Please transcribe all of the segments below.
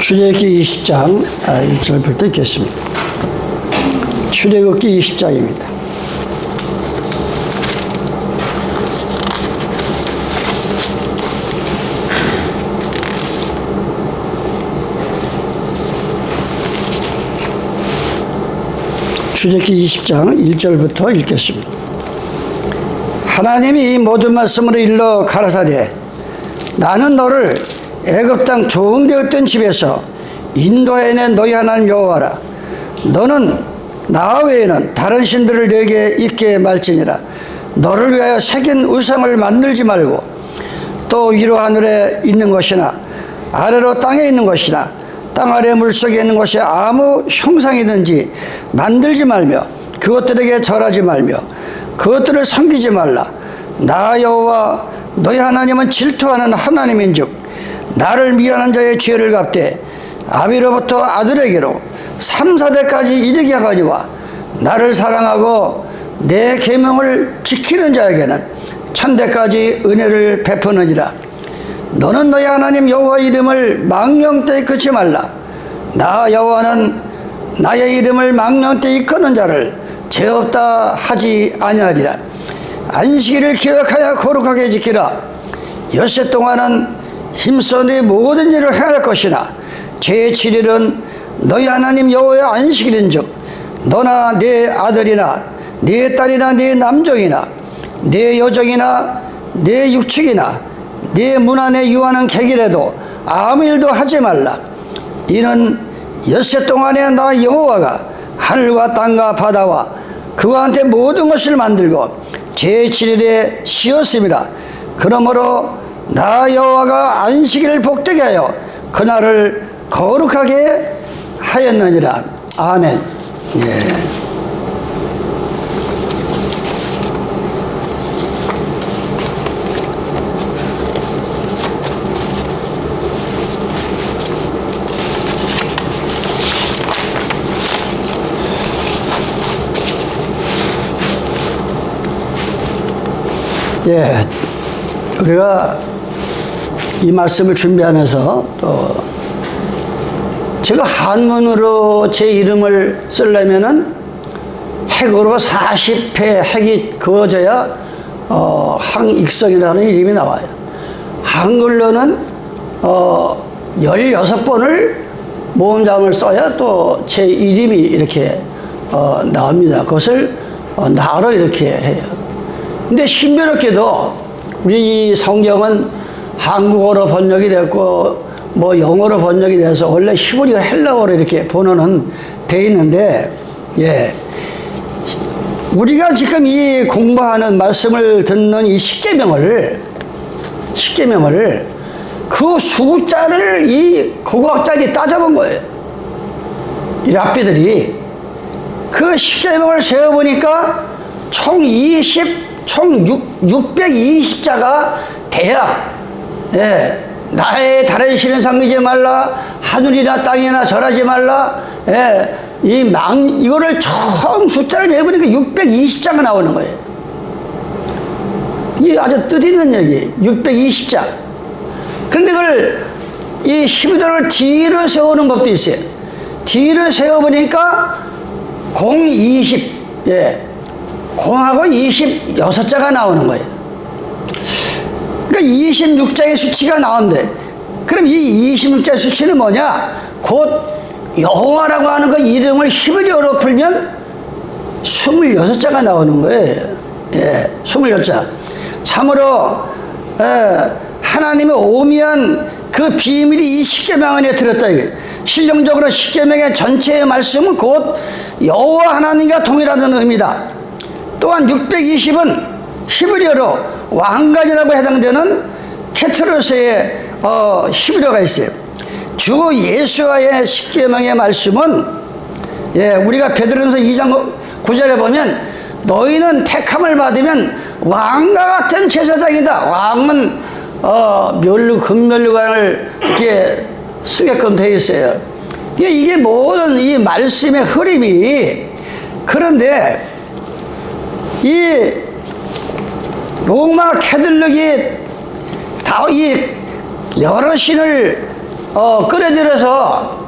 출애굽기 20장 1절부터 읽겠습니다. 출애굽기 20장입니다. 출애굽기 20장 1절부터 읽겠습니다. 하나님이 이 모든 말씀으로 일러 가라사대 나는 너를 애굽 땅 종되었던 집에서 인도해낸 너희 하나님 여호와라. 너는 나 외에는 다른 신들을 내게 있게 말지니라. 너를 위하여 새긴 우상을 만들지 말고 또 위로 하늘에 있는 것이나 아래로 땅에 있는 것이나 땅 아래 물속에 있는 것이 아무 형상이든지 만들지 말며 그것들에게 절하지 말며 그것들을 섬기지 말라. 나 여호와 너희 하나님은 질투하는 하나님인즉 나를 미워하는 자의 죄를 갚되 아비로부터 아들에게로 3, 4대까지 이르게 하거니와 나를 사랑하고 내 계명을 지키는 자에게는 1000대까지 은혜를 베푸느니라. 너는 너희 하나님 여호와 이름을 망령되이 이끌지 말라. 나 여호와는 나의 이름을 망령되이 이끄는 자를 죄 없다 하지 아니하리라. 안식일을 기억하여 거룩하게 지키라. 엿새 동안은 힘써 네 모든 일을 행할 것이나 제7일은 너희 하나님 여호와의 안식일인즉 너나 네 아들이나 네 딸이나 네 남종이나 네 여종이나 네 육축이나 네 문 안에 유하는 객이라도 아무 일도 하지 말라. 이는 엿새 동안에 나 여호와가 하늘과 땅과 바다와 그와 함께 모든 것을 만들고 제7일에 쉬었습니다. 그러므로 나 여호와가 안식일을 복되게 하여 그날을 거룩하게 하였느니라. 아멘. 우리가 이 말씀을 준비하면서 또 제가 한문으로 제 이름을 쓰려면은 핵으로 40회 핵이 그어져야 항익성이라는 이름이 나와요. 한글로는 16번을 모음자음을 써야 또 제 이름이 이렇게 나옵니다. 그것을 나로 이렇게 해요. 근데 신비롭게도 우리 이 성경은 한국어로 번역이 됐고 뭐 영어로 번역이 돼서 원래 히브리어 헬라어로 이렇게 번역은 돼 있는데 우리가 지금 이 공부하는 말씀을 듣는 이 십계명을 그 숫자를 이 고고학자들이 따져본 거예요. 이 랍비들이 그 십계명을 세어보니까 총 620자가 돼야 나의 다른 신을 섬기지 말라. 하늘이나 땅이나 절하지 말라. 이거를 처음 숫자를 내보니까 620자가 나오는 거예요. 이게 아주 뜻있는 얘기. 620자. 그런데 그걸 이 12도를 뒤로 세우는 법도 있어요. 뒤로 세워보니까 020, 공하고 26자가 나오는 거예요. 그러니까 26자의 수치가 나온대. 그럼 이 26자의 수치는 뭐냐? 곧 여호와라고 하는 그 이름을 히브리어로 풀면 26자가 나오는 거예요. 26자. 참으로 하나님의 오미한 그 비밀이 이 십계명 안에 들었다. 실용적으로 십계명의 전체의 말씀은 곧 여호와 하나님과 동일하다는 의미다. 또한 620은 히브리어로 왕관이라고 해당되는 케트로스의 히브리어가 있어요. 주 예수와의 십계명의 말씀은 우리가 베드로전서 2장 9절에 보면 너희는 택함을 받으면 왕과 같은 제사장이다. 왕은 금면류관을 이렇게 쓰게끔 되어 있어요. 이게 모든 이 말씀의 흐름이 그런데 이 로마 캐톨릭이 다 이 여러 신을 끌어들여서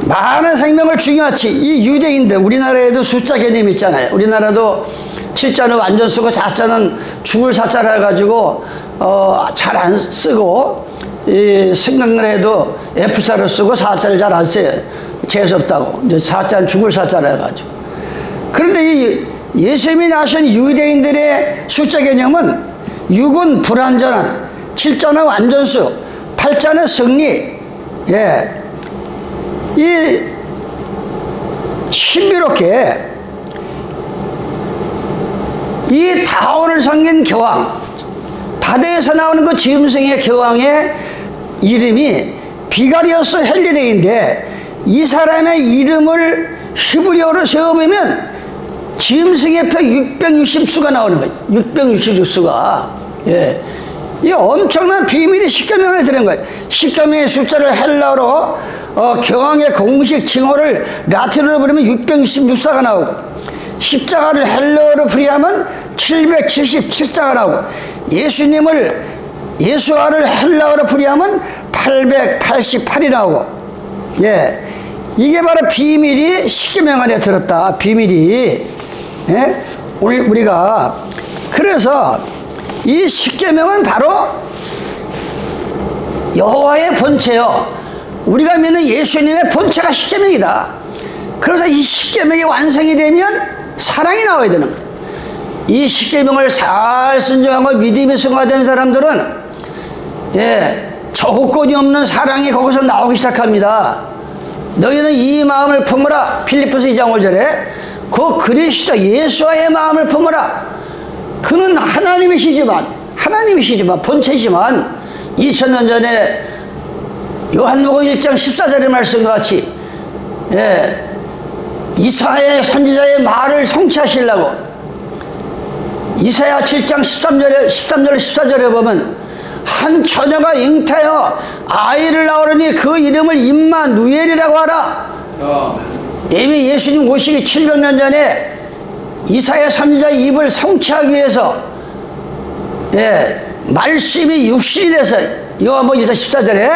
많은 생명을 중요하지. 이 유대인들, 우리나라에도 숫자 개념이 있잖아요. 우리나라도 7자는 완전 쓰고 4자는 죽을 사자라 해가지고 잘 안 쓰고, 이 생각나라에도 F자를 쓰고 4자를 잘 안 써요. 재수없다고. 이제 4자는 죽을 사자라 해가지고. 그런데 이 예수님이 나신 유대인들의 숫자 개념은 6은 불완전한, 7자는 완전수, 8자는 승리. 예. 이 신비롭게 이 다원을 섬긴 교황, 바다에서 나오는 그 짐승의 교황의 이름이 비가리오스 헬리데이인데, 이 사람의 이름을 히브리어로 세워보면 짐승의 표 660수가 나오는 거예요. 666수가. 예. 이 엄청난 비밀이 십계명에 들은 거예요. 십계명의 숫자를 헬라어로 교황의 공식 칭호를 라틴어로 부르면 666사가 나오고, 십자가를 헬라어로 풀이하면 777자가 나오고, 예수화를 헬라어로 풀이하면 888이 나오고. 예. 이게 바로 비밀이 십계명 안에 들었다. 비밀이. 예? 우리가 그래서 이 십계명은 바로 여호와의 본체요, 우리가 믿는 예수님의 본체가 십계명이다. 그래서 이 십계명이 완성이 되면 사랑이 나와야 되는 거예요. 이 십계명을 잘 순종하고 믿음이 승화된 사람들은, 예, 조건이 없는 사랑이 거기서 나오기 시작합니다. 너희는 이 마음을 품으라. 필리포스 2장 5절에 그 그리스도 예수와의 마음을 품으라. 그는 하나님이시지만 본체지만 2000년 전에 요한복음 1장 14절의 말씀과 같이, 예, 이사야 선지자의 말을 성취하시려고 이사야 7장 13절 14절에 보면 한 처녀가 잉태하여 아이를 낳으려니 그 이름을 임마누엘이라고 하라. 이미 예수님 오시기 700년 전에 이사야 선지자의 입을 성취하기 위해서, 예, 말씀이 육신이 돼서 요한복음 1장 14절에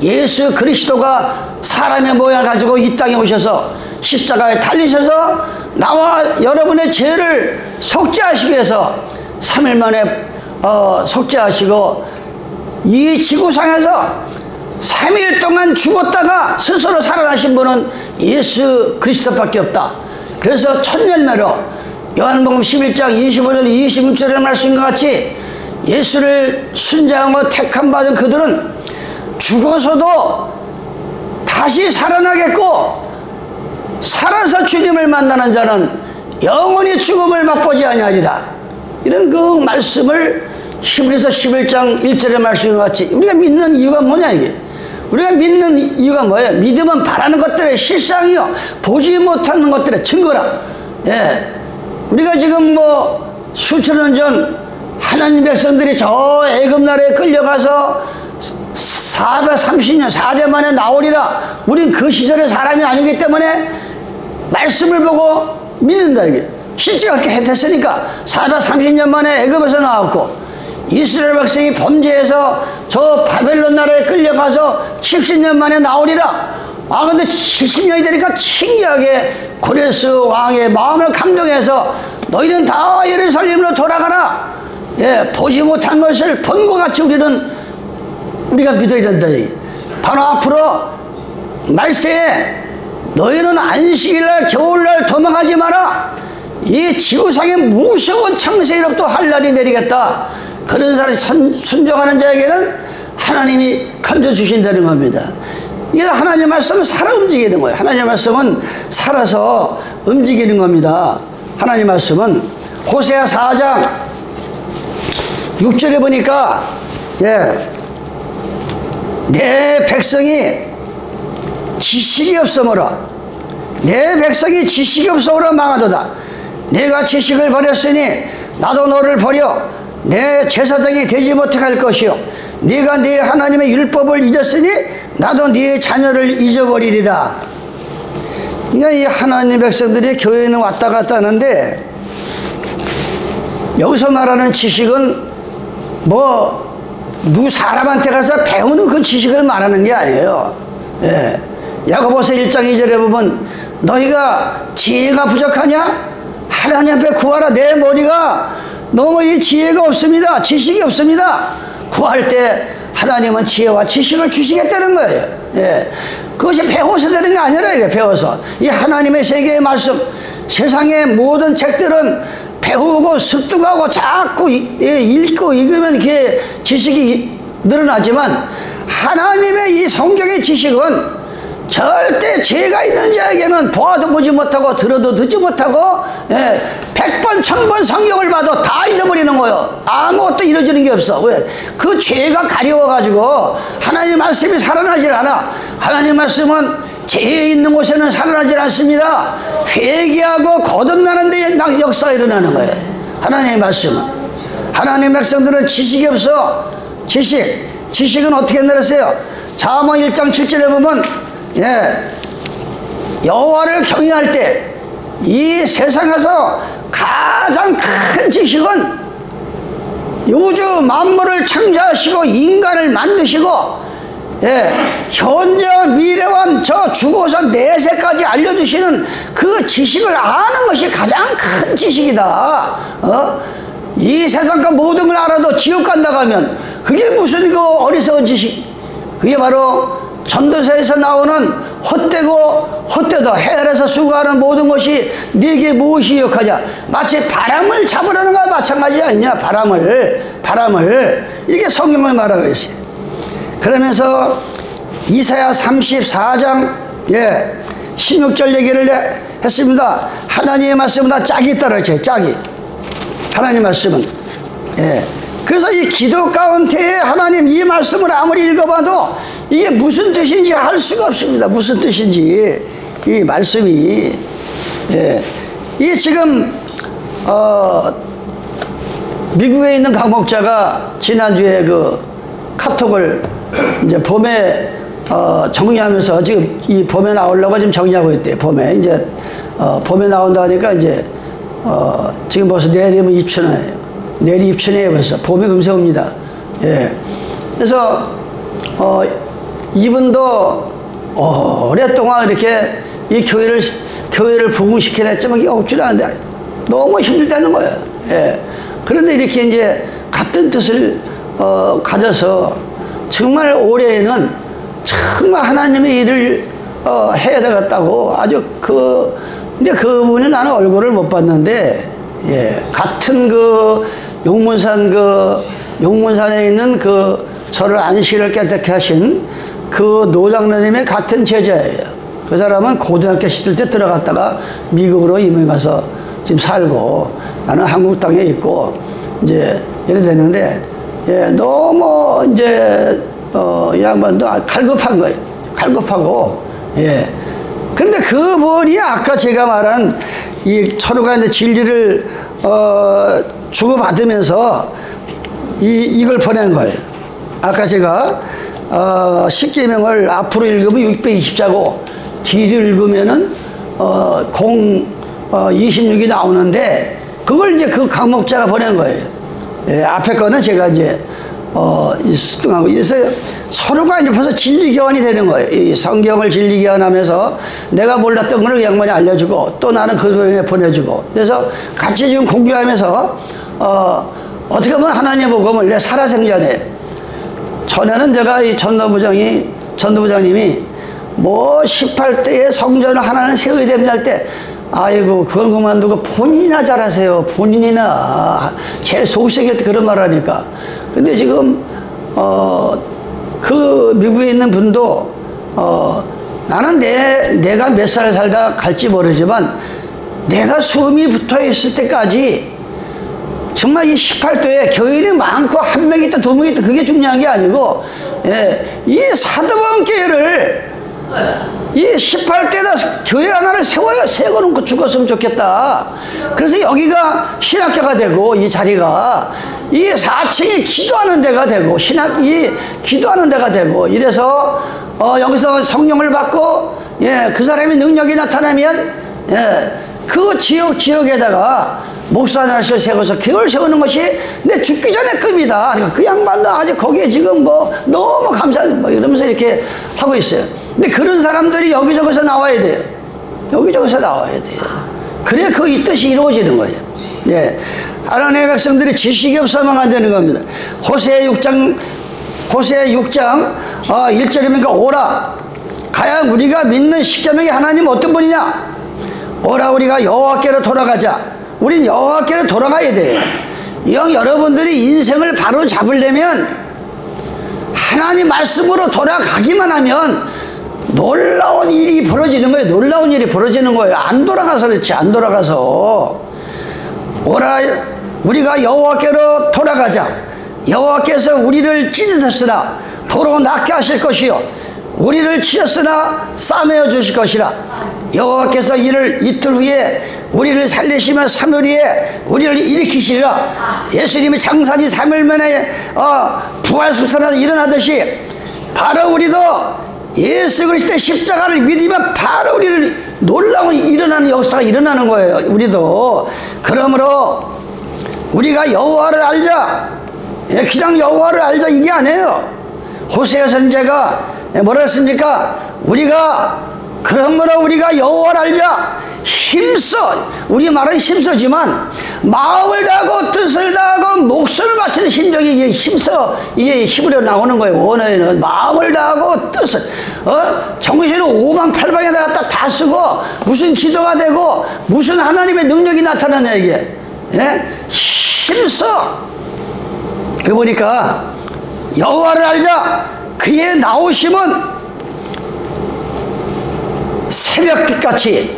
예수 그리스도가 사람의 모양을 가지고 이 땅에 오셔서 십자가에 달리셔서 나와 여러분의 죄를 속죄하시기 위해서 3일 만에 속죄하시고, 이 지구상에서 3일 동안 죽었다가 스스로 살아나신 분은 예수 그리스도밖에 없다. 그래서 첫 열매로 요한복음 11장 25절 26절의 말씀과 같이 예수를 순종하고 택함받은 그들은 죽어서도 다시 살아나겠고, 살아서 주님을 만나는 자는 영원히 죽음을 맛보지 아니하리라. 이런 그 말씀을 히브리서 11장 1절의 말씀과 같이 우리가 믿는 이유가 뭐냐, 이게. 우리가 믿는 이유가 뭐예요? 믿음은 바라는 것들의 실상이요, 보지 못하는 것들의 증거라. 예. 우리가 지금 수천 년 전 하나님 백성들이 저 애굽 나라에 끌려가서 430년 4대 만에 나오리라. 우린 그 시절의 사람이 아니기 때문에 말씀을 보고 믿는다, 이게. 실제 그렇게 했으니까 430년 만에 애굽에서 나왔고, 이스라엘 백성이 범죄해서 저 바벨론 나라에 끌려가서 70년 만에 나오리라. 근데 70년이 되니까 신기하게 고레스 왕의 마음을 감동해서 너희는 다 예루살렘으로 돌아가라. 예, 보지 못한 것을 본 것 같이 우리가 믿어야 된다. 바로 앞으로 말세에 너희는 안식일날 겨울날 도망하지 마라. 이 지구상에 무서운 창세기로부터 할 날이 내리겠다. 그런 사람이 순종하는 자에게는 하나님이 건져주신다는 겁니다. 이게 하나님의 말씀은 살아 움직이는 거예요. 하나님의 말씀은 살아서 움직이는 겁니다. 하나님의 말씀은 호세아 4장 6절에 보니까, 예, 내 백성이 지식이 없으므로 망하도다. 내가 지식을 버렸으니 나도 너를 버려 내 제사장이 되지 못할 것이요, 네가 네 하나님의 율법을 잊었으니 나도 네 자녀를 잊어버리리라. 그러니까 이 하나님 백성들이 교회에는 왔다 갔다 하는데, 여기서 말하는 지식은 누구 사람한테 가서 배우는 그 지식을 말하는 게 아니에요. 예. 야고보서 1장 2절에 보면 너희가 지혜가 부족하냐? 하나님 앞에 구하라. 내 머리가 너무 이 지혜가 없습니다. 지식이 없습니다. 구할 때 하나님은 지혜와 지식을 주시겠다는 거예요. 예. 그것이 배워서 되는 게 아니라 이게 배워서 이 하나님의 세계의 말씀, 세상의 모든 책들은 배우고 습득하고 자꾸 읽고 읽으면 그게 지식이 늘어나지만 하나님의 이 성경의 지식은 절대 죄가 있는 자에게는 보아도 보지 못하고 들어도 듣지 못하고 100번 1000번 성경을 봐도 다 잊어버리는 거예요. 아무것도 이루어지는 게 없어. 왜? 그 죄가 가려워가지고 하나님 말씀이 살아나질 않아. 하나님 말씀은 죄 있는 곳에는 살아나질 않습니다. 회개하고 거듭나는 데 역사가 일어나는 거예요. 하나님의 말씀은. 하나님의 백성들은 지식이 없어. 지식은 어떻게 내렸어요? 잠언 1장 7절에 보면 여호와를 경외할 때 이 세상에서 가장 큰 지식은 우주 만물을 창조하시고 인간을 만드시고 현재와 미래와 저 죽어서 내세까지 알려주시는 그 지식을 아는 것이 가장 큰 지식이다. 이 세상과 모든 걸 알아도 지옥 간다고 하면 그게 무슨 그 어리석은 지식. 그게 바로 전도서에서 나오는 헛되도 헬에서 수고하는 모든 것이 네게 무엇이 유익하냐. 마치 바람을 잡으려는 것과 마찬가지 아니냐. 바람을 이게 성경을 말하고 있어요. 그러면서 이사야 34장 16절 얘기를 했습니다. 하나님의 말씀은 다 짝이 있다고 했죠. 짝이. 하나님 말씀은 그래서 이 기도 가운데에 하나님 이 말씀을 아무리 읽어봐도 이게 무슨 뜻인지 알 수가 없습니다. 무슨 뜻인지 이 말씀이 이 지금 미국에 있는 강목자가 지난주에 그 카톡을 이제 봄에 정리하면서 지금 이 봄에 나오려고 지금 정리하고 있대요. 봄에 이제 봄에 나온다 하니까 이제 지금 벌써 내일이면 입춘이에요. 내일이 입춘이에요. 벌써 봄이 금세 옵니다. 그래서 이분도 오랫동안 이렇게 이 교회를 부흥시키려 했지만 이게 없지 않은데 너무 힘들다는 거예요. 그런데 이렇게 이제 같은 뜻을 가져서 정말 올해에는 정말 하나님의 일을 해야 되겠다고 아주 근데 그분이 나는 얼굴을 못 봤는데 같은 그 용문산에 있는 그 저를 안식을 깨끗하게 하신 그 노장로님의 같은 제자예요. 그 사람은 고등학교 시절 때 들어갔다가 미국으로 이민 가서 지금 살고 나는 한국 땅에 있고 이제 이래 됐는데 너무 이제 이 양반도 갈급한 거예요. 갈급하고 그런데 그분이 아까 제가 말한 이 서로가 이제 진리를 주고받으면서 이걸 보낸 거예요. 아까 제가 10계명을 앞으로 읽으면 620자고 뒤를 읽으면은 26이 나오는데 그걸 이제 그 강목자가 보낸 거예요. 앞에 거는 제가 이제 습득하고 그래서 서로가 이제 벌써 진리 교환이 되는 거예요. 이 성경을 진리 교환하면서 내가 몰랐던 걸 양반이 알려주고 또 나는 그 소리에 보내주고 그래서 같이 지금 공유하면서 어떻게 보면 하나님의 복음을 내 살아생전에 전에는 제가 이 전도부장님이 뭐 18대에 성전을 하나는 세워야 됩니다 할 때 아이고 그걸 그만두고 본인이나 잘하세요. 본인이나 제일 속색일 때 그런 말 하니까 근데 지금 그 미국에 있는 분도 나는 내가 몇 살 살다 갈지 모르지만 내가 숨이 붙어 있을 때까지 정말 이 18도에 교인이 많고 한 명 있다 두 명 있다 그게 중요한 게 아니고 이 사도번 교회를 이 18대에다 교회 하나를 세워놓고 죽었으면 좋겠다. 그래서 여기가 신학교가 되고 이 자리가 이 4층이 기도하는 데가 되고 이 기도하는 데가 되고 이래서 여기서 성령을 받고 그 사람의 능력이 나타나면 그 지역에다가 목사날씨를 세워서 교회를 세우는 것이 내 죽기 전에 꿈이다. 그러니까 그 양반도 아직 거기에 지금 뭐 너무 뭐 이러면서 이렇게 하고 있어요. 근데 그런 사람들이 여기저기서 나와야 돼요. 여기저기서 나와야 돼요. 그래 그 이 뜻이 이루어지는 거예요. 네. 하나님의 백성들이 지식이 없어만 안 되는 겁니다. 호세아 6장 1절이니까 오라. 가야 우리가 믿는 십자명의 하나님 어떤 분이냐? 오라 우리가 여호와께로 돌아가자. 우린 여호와께로 돌아가야 돼요. 여러분들이 인생을 바로 잡으려면 하나님 말씀으로 돌아가기만 하면 놀라운 일이 벌어지는 거예요. 놀라운 일이 벌어지는 거예요. 안 돌아가서 그렇지. 안 돌아가서. 오라 우리가 여호와께로 돌아가자. 여호와께서 우리를 찢으셨으나 도로 낫게 하실 것이요 우리를 치셨으나 싸매어 주실 것이라. 여호와께서 이틀 후에 우리를 살리시며 3일에 우리를 일으키시리라. 예수님이 장사지 3일 만에 부활승천하서 일어나듯이 바로 우리도 예수 그리스도의 십자가를 믿으면 바로 우리를 놀라운 일어나는 역사가 일어나는 거예요. 우리도. 그러므로 우리가 여호와를 알자. 그냥 여호와를 알자 이게 아니에요. 호세아 선지자가 뭐라 했습니까? 그러므로 우리가 여호와를 알자. 힘써. 우리 말은 힘써지만 마음을 다하고 뜻을 다하고 목숨을 바치는 심정이 이게 힘써. 이게 힘으로 나오는 거예요. 원어에는 마음을 다하고 뜻을 정신을 오망팔방에다가 다 쓰고 무슨 기도가 되고 무슨 하나님의 능력이 나타나냐 이게. 힘써. 그 보니까 여호와를 알자. 그의 나오심은 새벽빛같이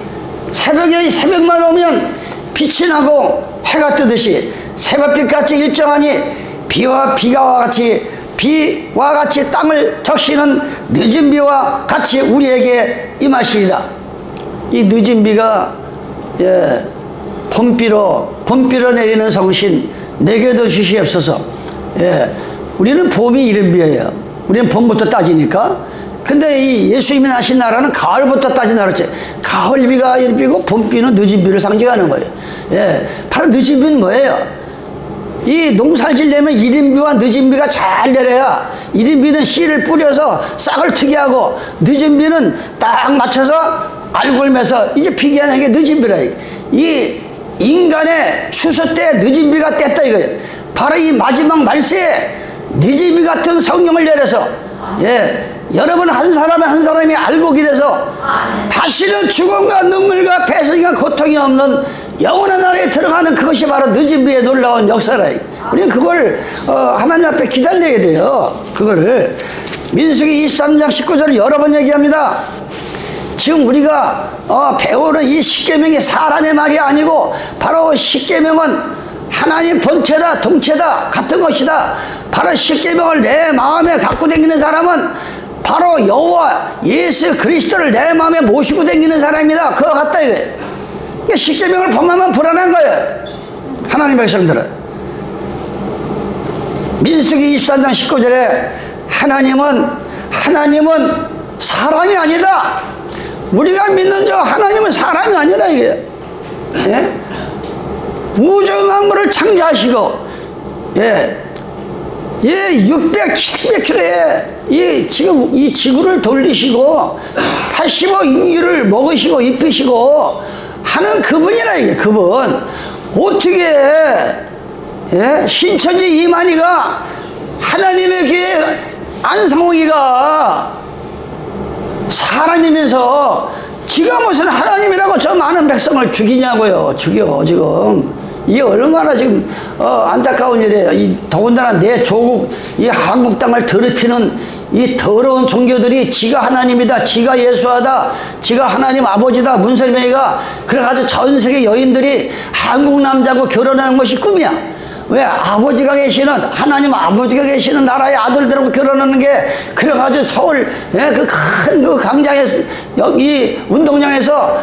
새벽만 오면 빛이 나고 해가 뜨듯이 새벽빛같이 일정하니 비와 같이 땅을 적시는 늦은 비와 같이 우리에게 임하시리라. 이 늦은 비가 봄비로 내리는 성신 내게도 주시옵소서. 우리는 봄이 이른 비예요. 우리는 봄부터 따지니까. 근데 이 예수님이 나신 나라는 가을부터 따진 나라지. 가을비가 이른 비고 봄비는 늦은 비를 상징하는 거예요. 바로 늦은 비는 뭐예요? 이 농사를 지려면 이른 비와 늦은 비가 잘 내려야. 이른 비는 씨를 뿌려서 싹을 트게 하고 늦은 비는 딱 맞춰서 알골 매서 이제 피게 하는 게 늦은 비라. 이 인간의 추수 때 늦은 비가 뗐다 이거예요. 바로 이 마지막 말세에 늦은 비 같은 성령을 내려서 여러분 한 사람이 알곡이 돼서 다시는 죽음과 눈물과 배신과 고통이 없는 영원한 나라에 들어가는 그것이 바로 늦은 비의 놀라운 역사라. 우리는 그걸 하나님 앞에 기다려야 돼요. 그거를 민수기 23장 19절을 여러 번 얘기합니다. 지금 우리가 배우는 이 십계명이 사람의 말이 아니고 바로 십계명은 하나님 본체다, 동체다, 같은 것이다. 바로 십계명을 내 마음에 갖고 다니는 사람은 바로 여호와 예수 그리스도를 내 마음에 모시고 다니는 사람이다. 그거 같다 이거예요. 그러니까 십계명을 범하면 불안한 거예요. 하나님 백성들은. 민수기 23장 19절에 하나님은 사람이 아니다. 우리가 믿는 저 하나님은 사람이 아니라 이게. 우주 만물을 창조하시고 600, 700km에 지금 이 지구를 돌리시고 85인류를 먹으시고 입히시고 하는 그분이라 이게. 그분 어떻게 신천지 이만희가 하나님의 귀에 안성홍이가 사람이면서 지가 무슨 하나님이라고 저 많은 백성을 죽이냐고요. 죽여 지금. 이게 얼마나 지금 안타까운 일이에요. 이 더군다나 내 조국 이 한국 땅을 더럽히는 이 더러운 종교들이 지가 하나님이다, 지가 예수하다, 지가 하나님 아버지다, 문설명이가 그래가지고 전 세계 여인들이 한국 남자하고 결혼하는 것이 꿈이야. 왜? 아버지가 계시는 하나님 아버지가 계시는 나라의 아들들하고 결혼하는 게 그래가지고 서울 그 큰 그 광장에서 여기 운동장에서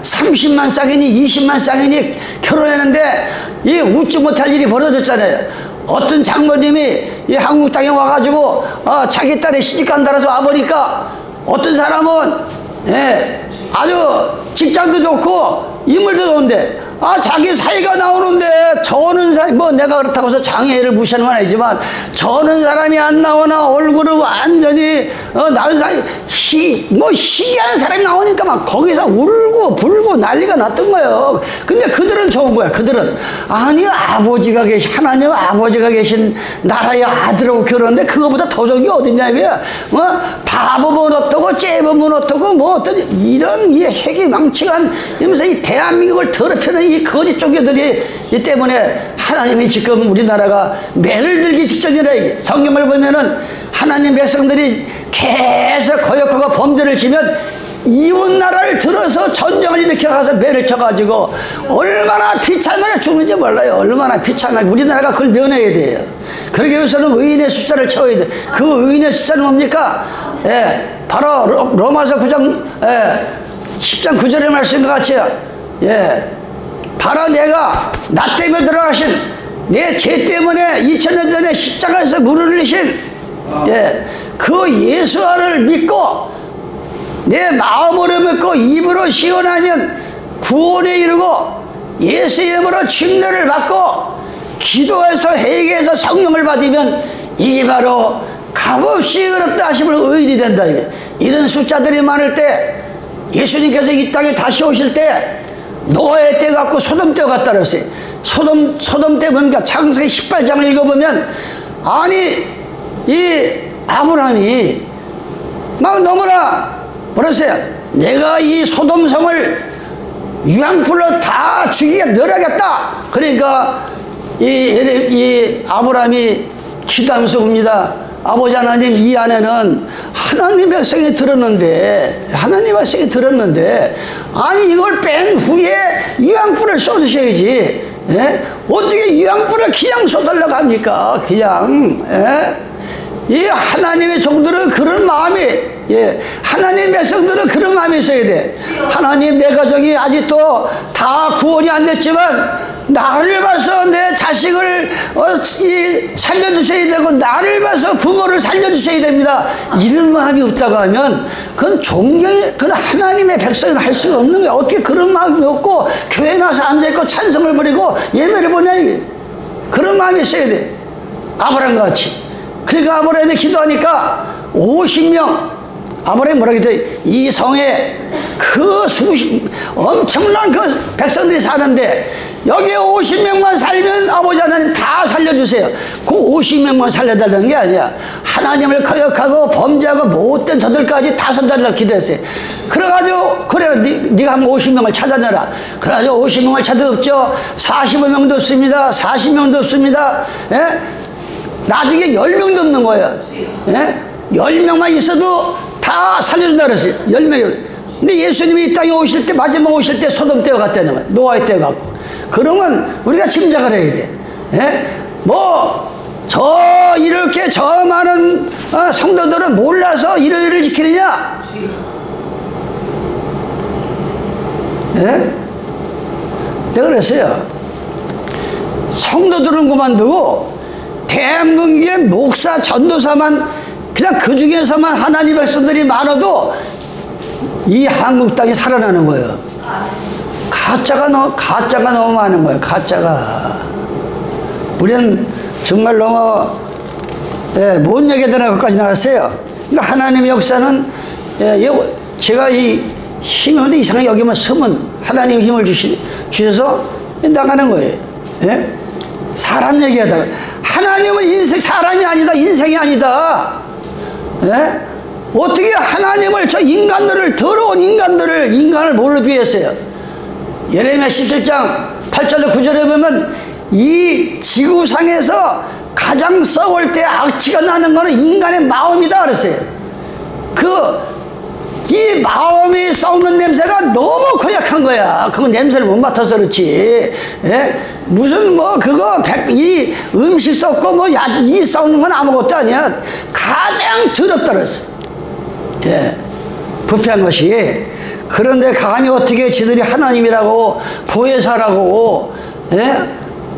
30만 쌍이니 20만 쌍이니 결혼했는데 이 웃지 못할 일이 벌어졌잖아요. 어떤 장모님이 이 한국 땅에 와가지고 자기 딸이 시집간다라서 와보니까 어떤 사람은 아주 직장도 좋고 인물도 좋은데 자기 사이가 나오는데 저는 사람, 뭐 내가 그렇다고 해서 장애를 무시하는 건 아니지만 저는 사람이 안 나오나 얼굴은 완전히 나는 사람 뭐 희귀한 사람이 나오니까 막 거기서 울고 불고 난리가 났던 거예요. 근데 그들은 좋은 거야. 그들은 아니 아버지가 계신 하나님 아버지가 계신 나라의 아들하고 결혼했는데 그거보다 더 좋은 게 어딨냐 이거야. 바보면 어떠고 째보면 어떠고 뭐 어떤 이런 이 해기망측한 이러면서 이 대한민국을 더럽히는 이 거짓 종교들이 이 때문에 하나님이 지금 우리나라가 매를 들기 직전이라. 성경을 보면은 하나님 백성들이 계속 거역하고 범죄를 지면 이웃 나라를 들어서 전쟁을 일으켜 가서 매를 쳐가지고 얼마나 비참하게 죽는지 몰라요. 얼마나 비참하게. 우리나라가 그걸 면해야 돼요. 그러기 위해서는 의인의 숫자를 채워야 돼. 그 의인의 숫자는 뭡니까? 바로 로마서 9장 10장 9절의 말씀과 같이요. 바로 내가 나 때문에 들어가신 내 죄 때문에 2000년 전에 십자가에서 물을 흘리신 그 예수를 믿고 내 마음으로 믿고 입으로 시원하면 구원에 이르고 예수의 이름으로 침례를 받고 기도해서 회개해서 성령을 받으면 이게 바로 값없이 얻었다 하심을 의인이 된다. 이런 숫자들이 많을 때 예수님께서 이 땅에 다시 오실 때 노아의 때 같고 소돔 때 같다 그랬어요. 소돔 때 보니까 창세기 18장을 읽어보면 아니 이 아브라함이 막 너무나 뭐랬어요? 내가 이 소돔성을 유황불로 다 죽이게 멸하겠다. 그러니까 이 아브라함이 기도하면서 봅니다. 아버지 하나님, 이 안에는 하나님 백성이 들었는데 아니 이걸 뺀 후에 유황불을 쏟으셔야지. 어떻게 유황불을 그냥 쏟으려고 합니까? 그냥. 이 하나님의 종들은 그런 마음이, 하나님의 백성들은 그런 마음이 있어야 돼. 하나님, 내 가족이 아직도 다 구원이 안 됐지만 나를 봐서 내 자식을 살려주셔야 되고 나를 봐서 부모를 살려주셔야 됩니다. 이런 마음이 없다고 하면 그건 그건 하나님의 백성을 할 수가 없는 거야. 어떻게 그런 마음이 없고 교회 나와서 앉아있고 찬송을 부리고 예배를 보냐. 그런 마음이 있어야 돼. 아브라함과 같이. 그러니까 아브라함이 기도하니까 50명, 아브라함이 뭐라 그랬더니 이 성에 엄청난 그 백성들이 사는데 여기에 50명만 살면 아버지 하나님 다 살려주세요. 그 50명만 살려달라는 게 아니야. 하나님을 거역하고 범죄하고 못된 저들까지 다 살려달라고 기도했어요. 그래가지고 그래 네가 한번 50명을 찾아내라. 그래가지고 50명을 찾아없죠. 45명도 없습니다. 40명도 없습니다. 나중에 10명도 없는 거예요. 10명만 있어도 다 살려준다 그랬어요. 10명. 근데 예수님이 이 땅에 오실 때, 마지막 오실 때 소돔 때와 같다는 거예요. 노아의 때 같고. 그러면 우리가 짐작을 해야 돼. 이렇게 저 많은 성도들은 몰라서 이러이를 지키느냐? 내가 그랬어요. 성도들은 그만두고 대한민국의 목사, 전도사만 그냥 그 중에서만 하나님 백성들이 많아도 이 한국 땅이 살아나는 거예요. 가짜가 너무 많은 거예요. 가짜가. 우리는 정말 너무 뭔 얘기들나 거기까지 나갔어요. 그러니까 하나님의 역사는 제가 이 힘이 없는데 이상하게 여기만 서면 하나님 힘을 주셔서 나가는 거예요. 사람 얘기하다가 하나님은 사람이 아니다. 인생이 아니다. 어떻게 하나님을 더러운 인간을 뭘로 비했어요? 예레미야 17장 8절로 9절에 보면 이 지구상에서 가장 썩을 때 악취가 나는 것은 인간의 마음이다 그랬어요. 이 마음이 썩는 냄새가 너무 고약한 거야. 그건 냄새를 못 맡아서 그렇지. 무슨 이 음식 썩고 이 썩는 건 아무것도 아니야. 가장 더럽다 그랬어. 부패한 것이. 그런데 감히 어떻게 지들이 하나님이라고 보혜사라고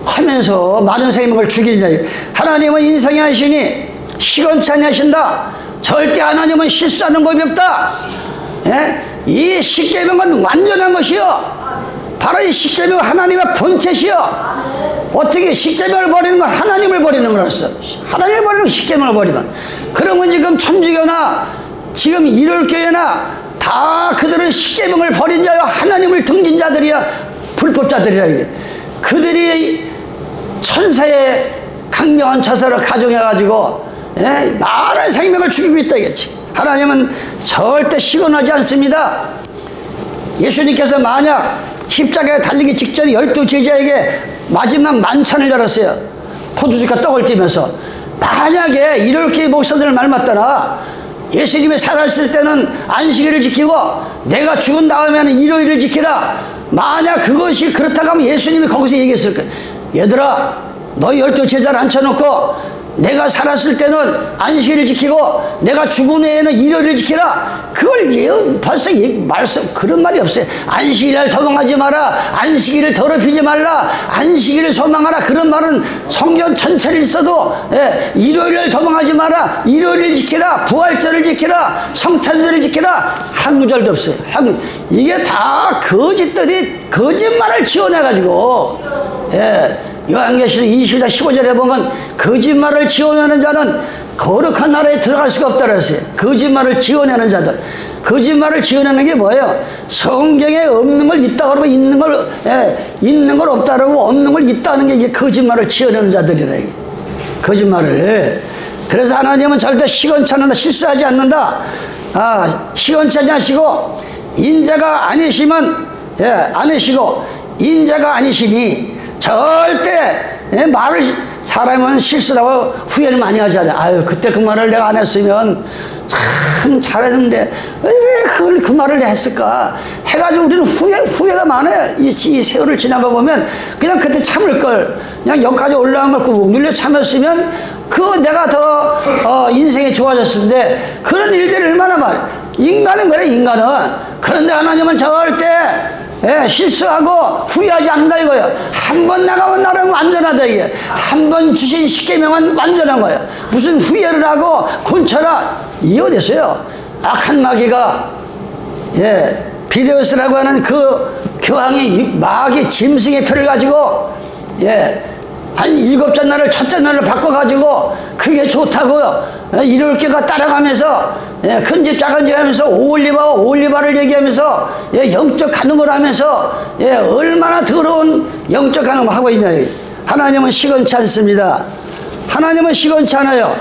하면서 많은 생명을 죽이냐. 하나님은 인생이 하시니 시건치 아니하신다. 절대 하나님은 실수하는 법이 없다. 이 십계명은 완전한 것이요. 바로 이 십계명 하나님의 본체시여. 어떻게 십계명을 버리는 건 하나님을 버리는 거였어. 하나님을 버리는 건 십계명을 버리면. 그러면 지금 천주교나 지금 일월교회나 다 그들은 십계명을 버린 자여 하나님을 등진 자들이야. 불법자들이라 이게. 그들이 천사의 강력한 처사를 가정해가지고 많은 생명을 죽이고 있다 이겠지. 하나님은 절대 시건하지 않습니다. 예수님께서 만약 십자가에 달리기 직전에 12제자에게 마지막 만찬을 열었어요. 포도주가 떡을 띄면서. 만약에 이렇게 목사들 말 맞더라. 예수님이 살아있을 때는 안식일을 지키고 내가 죽은 다음에는 일요일을 지키라. 만약 그것이 그렇다고 하면 예수님이 거기서 얘기했을 거야. 얘들아, 너희 12제자를 앉혀놓고 내가 살았을 때는 안식일을 지키고 내가 죽은 후에는 일요일을 지키라. 그걸 벌써 말씀 그런 말이 없어요. 안식일을 도망하지 마라. 안식일을 더럽히지 말라. 안식일을 소망하라. 그런 말은 성경 전체를 있어도 일요일을 도망하지 마라. 일요일을 지키라. 부활절을 지키라. 성탄절을 지키라. 한 구절도 없어요. 이게 다 거짓들이 거짓말을 지어내가지고 요한계시록 20장 15절에 보면 거짓말을 지어내는 자는 거룩한 나라에 들어갈 수가 없다고 했어요. 거짓말을 지어내는 자들. 거짓말을 지어내는 게 뭐예요? 성경에 없는 걸 있다 그러고 있는 걸 없다 그러고 없는 걸 있다 하는 게 이게 거짓말을 지어내는 자들이라. 거짓말을. 그래서 하나님은 절대 시건찮는다. 실수하지 않는다. 시건찮지 않으시고 인자가 아니시면 아니시고 인자가 아니시니 절대 사람은 실수라고 후회를 많이 하잖아요. 아유, 그때 그 말을 내가 안 했으면 참 잘했는데 왜 그 말을 했을까 해가지고 우리는 후회가 많아요. 이 세월을 지나가 보면 그냥 그때 참을 걸, 그냥 여기까지 올라간 걸 꾹 눌려 참았으면 내가 더 인생이 좋아졌을 텐데 그런 일들이 얼마나 많아요. 인간은 그래, 인간은. 그런데 하나님은 절대 실수하고 후회하지 않는다 이거예요. 한 번 나가면 나는 완전하다 이게. 한 번 주신 십계명은 완전한 거예요. 무슨 후회를 하고 곤쳐라 이게 어딨어요. 악한 마귀가 비데오스라고 하는 그 교황이 마귀 짐승의 표를 가지고 한 7째 날을 첫째 날을 바꿔가지고 그게 좋다고요. 일요일교가 따라가면서 큰 집 작은 집 하면서 올리바를 얘기하면서 영적 간음을 하면서 얼마나 더러운 영적 간음을 하고 있냐. 하나님은 시건치 않습니다. 하나님은 시건치 않아요.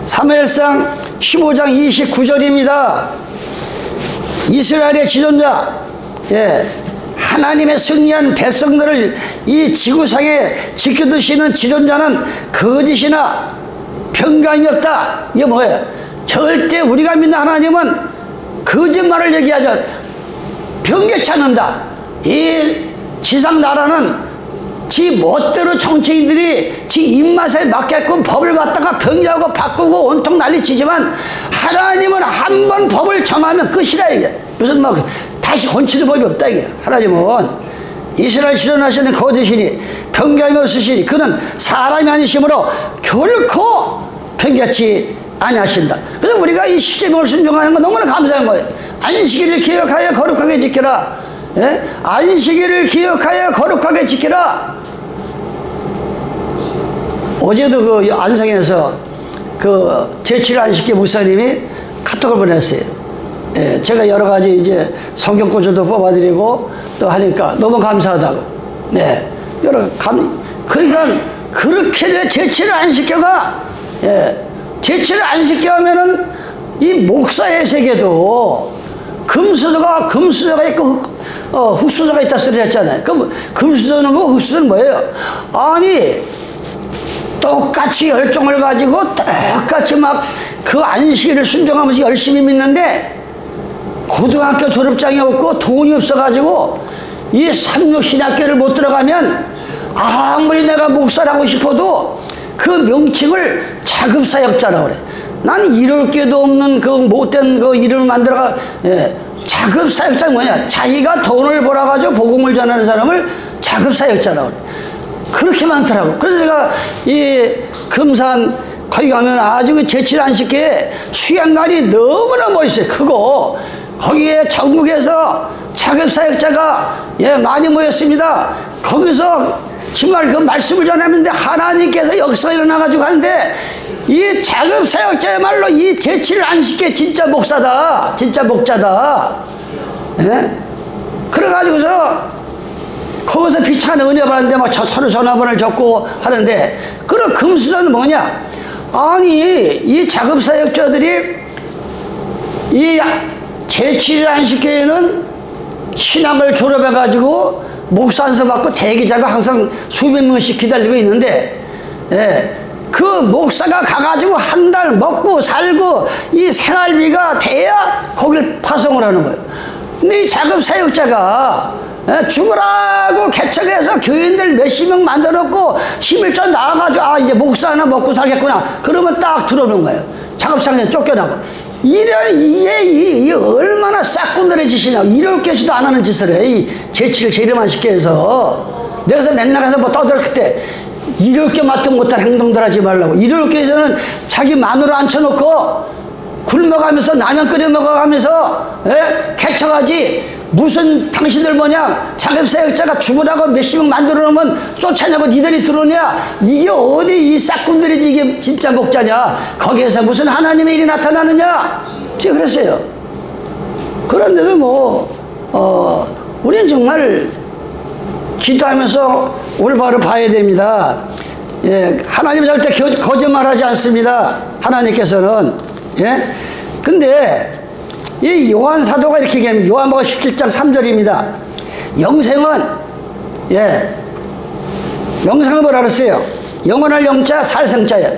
사무엘상 15장 29절입니다. 이스라엘의 지존자, 하나님의 승리한 백성들을 이 지구상에 지켜두시는 지존자는 거짓이나 평강이 없다. 이게 뭐예요? 절대 우리가 믿는 하나님은 거짓말을 얘기하죠. 변개치 않는다. 이 지상 나라는 지 멋대로 정치인들이 지 입맛에 맞게끔 법을 갖다가 변개하고 바꾸고 온통 난리치지만 하나님은 한 번 법을 정하면 끝이다 이게. 무슨 막 다시 고치는 법이 없다 이게. 하나님은 이스라엘 지존하시는 거짓이니 변개함이 없으시니 그는 사람이 아니시므로 결코 변개치 아니하신다. 그래서 우리가 이 십계명을 순종하는 건 너무나 감사한 거예요. 안식일을 기억하여 거룩하게 지켜라. 안식일을 기억하여 거룩하게 지켜라. 어제도 그 안성에서 그 제7 안식교 목사님이 카톡을 보냈어요. 제가 여러 가지 이제 성경 구절도 뽑아드리고 또 하니까 너무 감사하다고. 그러니까 그렇게 제7 안식교가 제7 안식교 하면은 이 목사의 세계도 금수저가 있고 흙수저가 있다 소리 했잖아요. 그럼 금수저는 뭐 흙수저는 뭐예요? 아니 똑같이 열정을 가지고 똑같이 막 그 안식일을 순종하면서 열심히 믿는데 고등학교 졸업장이 없고 돈이 없어가지고 이 삼육신학교를 못 들어가면 아무리 내가 목사라고 싶어도 그 명칭을 자급사역자라고 그래. 난 이럴 게도 없는 그 못된 그 이름을 만들어가. 자급사역자는 뭐냐? 자기가 돈을 벌어가지고 복음을 전하는 사람을 자급사역자라고 그래. 그렇게 많더라고. 그래서 제가 이 금산 거기 가면 아주 그 제7 안식교에 수양관이 너무나 멋있어요. 크고 거기에 전국에서 자급사역자가 예, 많이 모였습니다. 거기서 정말 그 말씀을 전하는데 하나님께서 역사가 일어나가지고 하는데 이 자급 사역자야말로 이 재치를 안 시켜 진짜 목사다, 진짜 목자다. 예? 그래가지고서 거기서 비찬 은혜 받는데 막 서로 전화번호를 적고 하는데 그런 금수저는 뭐냐? 아니 이 자급 사역자들이 이 재치를 안 시켜는 신학을 졸업해가지고 목사 안수 받고 대기자가 항상 수백 명씩 기다리고 있는데, 예, 그 목사가 가가지고 한 달 먹고 살고 이 생활비가 돼야 거길 파송을 하는 거예요. 근데 이 자급 사역자가 죽으라고 개척해서 교인들 몇십 명 만들었고 11조 나와가지고 아 이제 목사 하나 먹고 살겠구나 그러면 딱 들어오는 거예요. 작업장에 쫓겨나고. 이게 얼마나 싹군들의 짓이냐. 이럴 것이도 안 하는 짓을 해. 이 재치를 제일만 시켜 해서 내가 맨날 가서 뭐 떠들 때 이럴 게 맡도 못할 행동들 하지 말라고. 이럴 게 해서는 자기 마누라 앉혀놓고 굶어가면서 라면 끓여 먹어가면서 개척하지. 무슨 당신들 뭐냐 자급사역자가 죽으라고 몇십 명 만들어 놓으면 쫓아내고 니들이 들어오냐. 이게 어디 이 싹군들이지 이게 진짜 목자냐. 거기에서 무슨 하나님의 일이 나타나느냐. 제가 그랬어요. 그런데도 뭐 우리는 정말 기도하면서 올바로 봐야 됩니다. 예, 하나님은 절대 거짓말하지 않습니다. 하나님께서는. 예? 근데 이 요한 사도가 이렇게 얘기합니다. 요한복음 17장 3절입니다. 영생은, 예, 영생은 뭐라 그랬어요? 영원할 영자, 살 생자야.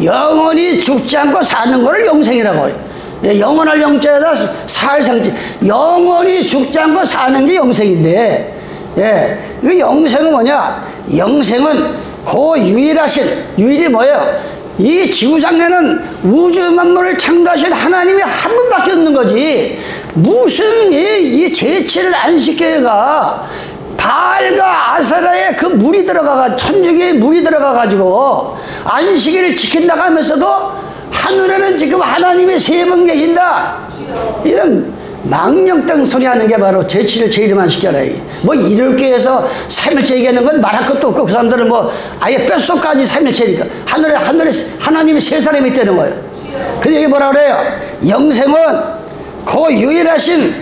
영원히 죽지 않고 사는 거를 영생이라고 해요. 예, 영원할 영자에다 살 생자. 영원히 죽지 않고 사는 게 영생인데, 예, 그 영생은 뭐냐? 영생은 그 유일이 뭐예요? 이 지구상에는 우주 만물을 창조하신 하나님이 한 분밖에 없는 거지. 무슨 이 재치를 안 시켜가 바알과 아세라에 그 물이 들어가가 천주교에 물이 들어가가지고 안식일을 지킨다고 하면서도 하늘에는 지금 하나님이 세 분 계신다. 이런 망령땅 소리 하는 게 바로 재치를 제일만 시켜라. 뭐 이렇게 해서 삼일체 얘기하는 건 말할 것도 없고 그 사람들은 뭐 아예 뼛속까지 삼일체니까 하늘에 하나님이 세 사람이 있다는 거예요. 그래서 이게 뭐라 그래요? 영생은 그 유일하신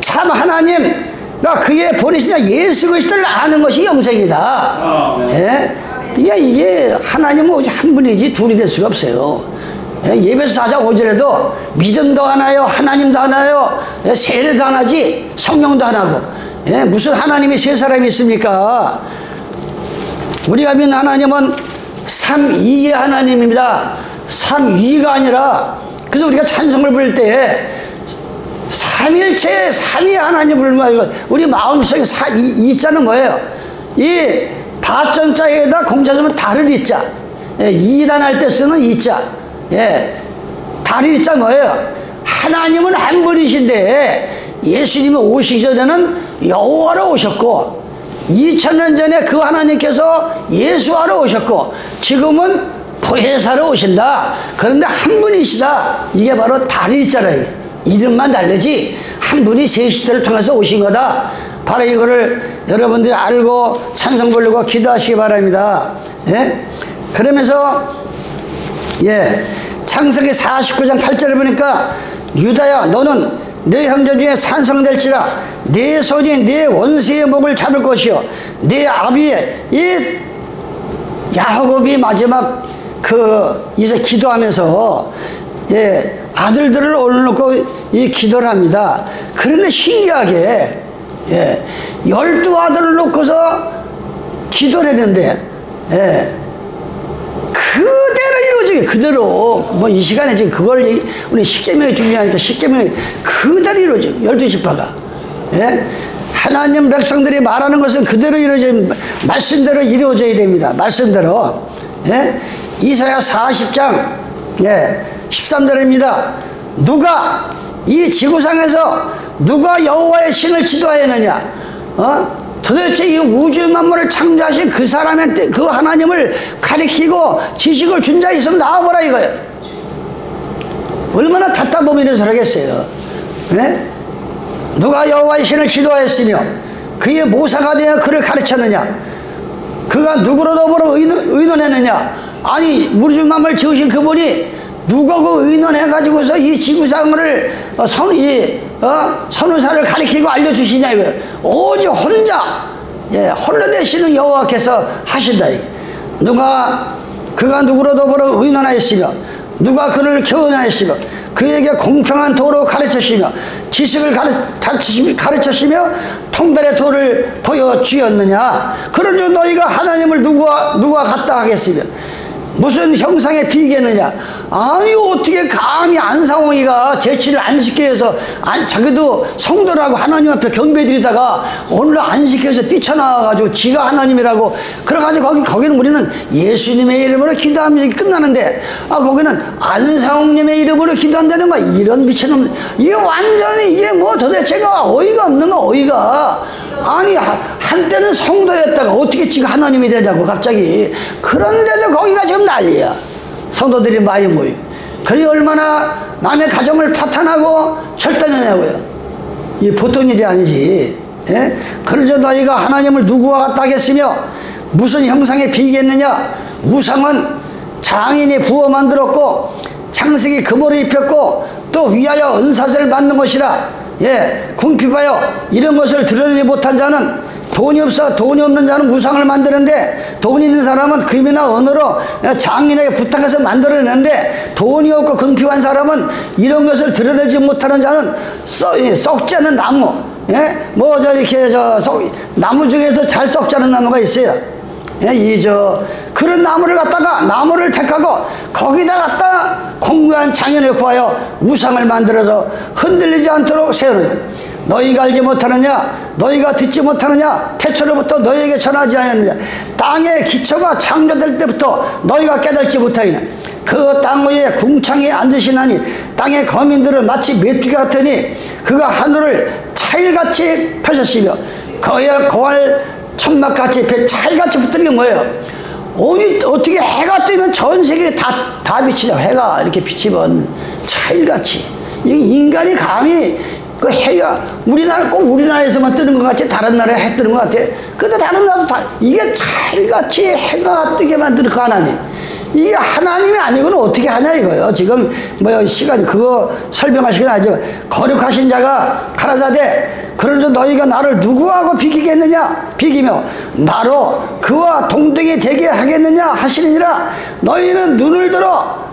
참 하나님과 그의 보내신 예수 그리스도를 아는 것이 영생이다. 예? 이게 하나님은 오직 한 분이지 둘이 될 수가 없어요. 예배소 4장 5절에도 믿음도 하나요, 하나님도 하나요, 세례도 하나지 성령도 하나고. 무슨 하나님이 세 사람이 있습니까? 우리가 믿는 하나님은 삼위의 하나님입니다. 삼위가 아니라. 그래서 우리가 찬송을 부를 때 삼일체 삼위 하나님을 부르면 우리 마음속에 이자는 뭐예요? 이 바전자에다 공자하면 달을 이자, 이단할 때 쓰는 이자. 예, 달이 있자 뭐예요? 하나님은 한 분이신데 예수님이 오시기 전에는 여호와로 오셨고 2000년 전에 그 하나님께서 예수하러 오셨고 지금은 보혜사로 오신다. 그런데 한 분이시다. 이게 바로 달이 있잖아요. 이름만 다르지 한 분이 세 시대를 통해서 오신 거다. 바로 이거를 여러분들이 알고 찬송 부르고 기도하시기 바랍니다. 예? 그러면서 예, 창세기 49장 8절을 보니까 유다야 너는 내 형제 중에 산성될지라 내 손이 내 원수의 목을 잡을 것이요 내 아비의 이 야곱이 마지막 이제 기도하면서 예, 아들들을 올려놓고 이 기도를 합니다. 그런데 신기하게 예, 12아들을 놓고서 기도를 했는데 예, 그대로 이루어지게 그대로 뭐 이 시간에 지금 그걸 우리 십계명이 중요하니까 십계명이 그대로 이루어져 12지파가. 예? 하나님 백성들이 말하는 것은 그대로 이루어져야 말씀대로 이루어져야 됩니다. 말씀대로. 예? 이사야 40장 예, 13절입니다. 누가 이 지구상에서 누가 여호와의 신을 지도하였느냐? 도대체 이 우주 만물을 창조하신 그 사람한테 그 하나님을 가리키고 지식을 준 자 있으면 나와보라 이거예요. 얼마나 답답하면 이런 소리 하겠어요. 네? 누가 여호와의 신을 지도하였으며 그의 모사가 되어 그를 가르쳤느냐? 그가 누구로 더불어 의논했느냐? 아니 우리 주 만물 지으신 그분이 누구하고 의논해가지고서 이 지구상을 선우사를 가리키고 알려주시냐 이거예요. 오직 혼자 홀로 되시는 여호와께서 하신다. 그가 누구로 더불어 의논하였으며 누가 그를 교훈하였으며 그에게 공평한 도로 가르쳤으며 지식을 가르쳤으며 통달의 도를 보여주었느냐? 그런즉 너희가 하나님을 누가 같다 하겠으며 무슨 형상에 비겠느냐? 아니 어떻게 감히 안상홍이가 제치를 안식케 해서 자기도 성도라고 하나님 앞에 경배드리다가 오늘 안식케 해서 뛰쳐나와가지고 지가 하나님이라고 그래가지고 거기는 우리는 예수님의 이름으로 기도하면 끝나는데 거기는 안상홍님의 이름으로 기도한다는 거야. 이런 미친놈, 이게 완전히 이게 뭐 도대체가 어이가 없는 거야. 어이가 아니 한때는 성도였다가 어떻게 지가 하나님이 되냐고 갑자기. 그런데도 거기가 지금 난리야. 성도들이 많이 모이고 그리 얼마나 남의 가정을 파탄하고 절단하냐고요. 이 보통 일이 아니지. 그러자 너희가 하나님을 누구와 같다 하겠으며 무슨 형상에 비겠느냐? 우상은 장인이 부어 만들었고 장식이 금으로 입혔고 또 위하여 은사슬을 만든 것이라. 궁핍하여 이런 것을 드러내지 못한 자는 돈이 없는 자는 우상을 만드는데 돈이 있는 사람은 금이나 은으로 장인에게 부탁해서 만들어내는데 돈이 없고 궁핍한 사람은 이런 것을 드러내지 못하는 자는 썩지 않은 나무, 나무 중에서 잘 썩지 않은 나무가 있어요. 그런 나무를 택하고 거기다 갖다 공고한 장인을 구하여 우상을 만들어서 흔들리지 않도록 세우는. 너희가 알지 못하느냐? 너희가 듣지 못하느냐? 태초로부터 너희에게 전하지 않았느냐? 땅의 기초가 창조될 때부터 너희가 깨닫지 못하느냐? 그 땅 위에 궁창이 앉으시나니 땅의 거민들은 마치 메뚜기 같으니 그가 하늘을 차일같이 펴셨으며 거할 천막같이 차일같이 붙는 게 뭐예요? 어떻게 해가 뜨면 전 세계에 다 비치냐? 해가 이렇게 비치면 차일같이. 인간이 감히 그 해가 꼭 우리나라에서만 뜨는 것 같지 다른 나라에 해 뜨는 것 같아. 근데 다른 나라도 다 이게 차일같이 해가 뜨게 만드는 그 하나님, 이게 하나님이 아니고는 어떻게 하냐 이거요. 지금 시간 그거 설명하시긴 하지만 거룩하신 자가 가라사대 그런데 너희가 나를 누구하고 비기겠느냐? 비기며 나로 그와 동등이 되게 하겠느냐 하시느니라. 너희는 눈을 들어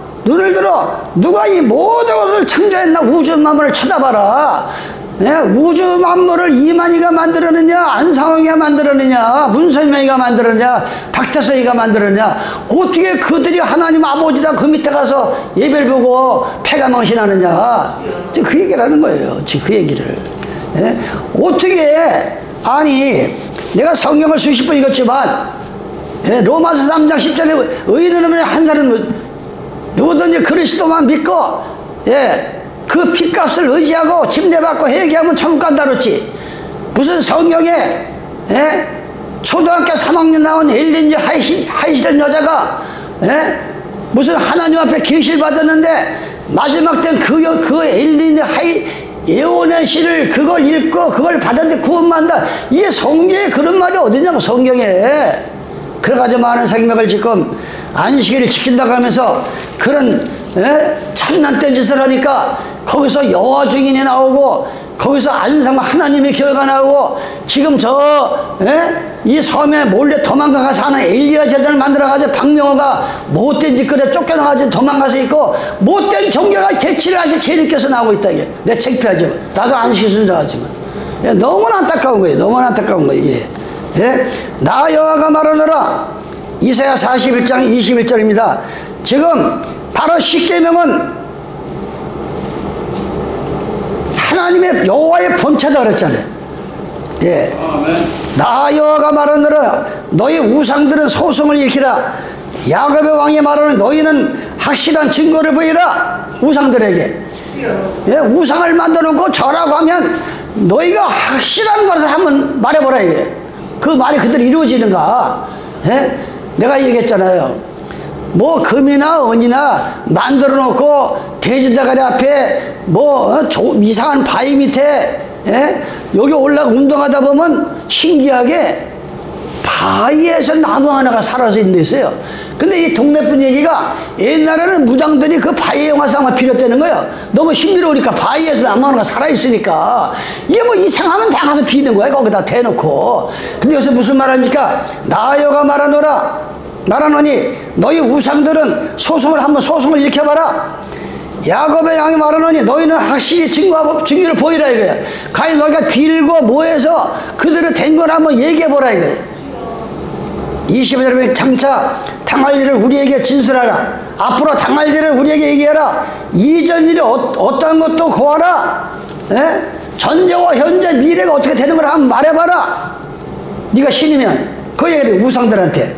누가 이 모든 것을 창조했나? 우주 만물을 쳐다봐라. 우주 만물을 이만희가 만들었느냐? 안상홍이가 만들었느냐? 문설명이가 만들었느냐? 박태서이가 만들었느냐? 어떻게 그들이 하나님 아버지랑 그 밑에 가서 예배를 보고 패가망신하느냐? 지금 그 얘기를 하는 거예요. 지금 그 얘기를. 어떻게 아니 내가 성경을 수십 번 읽었지만 로마서 3장 10절에 의인은 한 사람은 누구든지 그리스도만 믿고 그 핏값을 의지하고 침례받고 회개하면 천국 간다 그랬지. 무슨 성경에 초등학교 3학년 나온 엘린지 하이시던 여자가 무슨 하나님 앞에 계시를 받았는데 마지막 땐 그 엘린지 예언의 시를 그걸 읽고 그걸 받았는데 구원받는다. 이게 성경에 그런 말이 어디냐고. 성경에. 그래가지고 많은 생명을 지금 안식일을 지킨다고 하면서 그런 참난 떼짓을 하니까 거기서 여호와 증인이 나오고 거기서 안상 하나님의 교회가 나오고 지금 이 섬에 몰래 도망가서 하는 엘리야 제단을 만들어가지고 박명호가 못된 짓거리에 쫓겨나가지고 도망가서 있고 못된 종교가 재치를 아직 재느껴서 나오고 있다. 이게 내 창피하지만 나도 안식일 순종하지만 너무나 안타까운 거예요. 너무나 안타까운 거예요. 이게 나 여호와가 말하노라. 이사야 41장 21절입니다. 지금 바로 십계명은 하나님의 여호와의 본체다 그랬잖아요. 나 여호와가 말하노라. 너희 우상들은 소송을 일으키라. 야곱의 왕이 말하는 너희는 확실한 증거를 보이라. 우상들에게 우상을 만들어 놓고 절하고 하면 너희가 확실한 것을 한번 말해보라. 이게 그 말이 그대로 이루어지는가. 내가 얘기했잖아요. 뭐 금이나 은이나 만들어 놓고 돼지다가리 앞에 이상한 바위 밑에 여기 올라가 운동하다 보면 신기하게 바위에서 나무 하나가 살아서 있는 데 있어요. 근데 이 동네 분위기가 옛날에는 무당들이 그 바위에 와서 아마 빌었다는 거예요. 너무 힘들으니까 바위에서 나무 하나가 살아있으니까 이게 뭐 이상하면 다 가서 비는 거예요. 거기다 대놓고. 근데 여기서 무슨 말합니까? 나여가 말하노니 너희 우상들은 소송을 일으켜봐라. 야곱의 양이 말하노니 너희는 확실히 증거를 보이라 이거야. 과연 너희가 빌고 뭐해서 그대로 된 걸 한번 얘기해보라 이거야. 20절 장차 당할 일을 우리에게 진술하라. 앞으로 당할 일을 우리에게 얘기해라. 이전 일이 어떤 것도 고하라. 에? 전제와 현재 미래가 어떻게 되는 걸 한번 말해봐라. 네가 신이면 그 얘기를 우상들한테.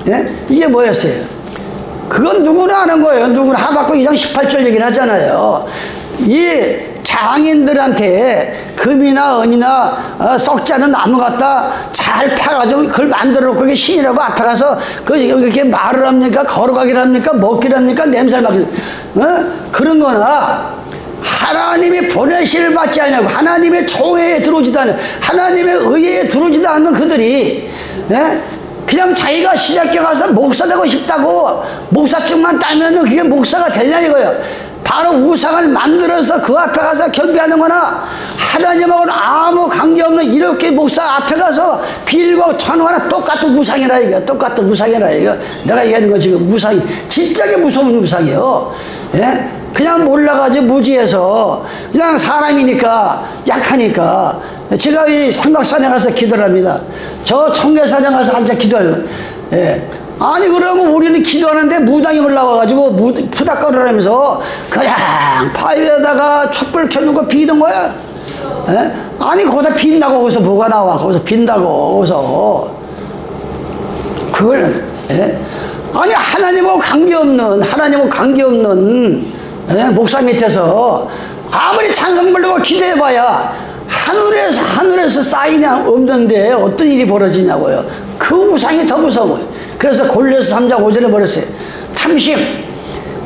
에? 이게 뭐였어요? 그건 누구나 아는 거예요. 누구나 하박국 2장 18절 얘기를 하잖아요. 이 장인들한테 금이나 은이나 썩지 않은 나무 갖다 잘 파가지고 그걸 만들어 놓고 그게 신이라고 앞에 가서 그렇게 말을 합니까? 걸어가기를 합니까? 먹기를 합니까? 냄새 맡기 그런 거나 하나님이 보내시를 받지 않냐고 하나님의 총회에 들어오지도 않는 하나님의 의회에 들어오지도 않는 그들이 그냥 자기가 시작해 가서 목사 되고 싶다고 목사증만 따면은 그게 목사가 되냐 이거예요. 바로 우상을 만들어서 그 앞에 가서 겸비하는 거나 하나님하고는 아무 관계없는 이렇게 목사 앞에 가서 빌고 전화나 똑같은 우상이라 이거. 똑같은 우상이라 이거. 내가 얘기하는 거 지금 우상이 진짜게 무서운 우상이에요. 예? 그냥 몰라가지고 무지해서 그냥 사람이니까 약하니까 제가 이 삼각산에 가서 기도를 합니다. 저 청계산에 가서 앉아 기도해요. 예. 아니 그러면 우리는 기도하는데 무당이 올라와가지고 푸닥거리면서 그냥 바위에다가 촛불 켜놓고 비는 거야. 에? 아니 거기서 빈다고 거기서 뭐가 나와. 거기서 빈다고 거기서 그걸 아니 하나님하고 관계없는 목사 밑에서 아무리 찬송 부르고 기도해봐야 하늘에서 사인이 없는데 어떤 일이 벌어지냐고요. 그 우상이 더 무서워요. 그래서 골로새 3장 5절에 버렸어요. 탐심.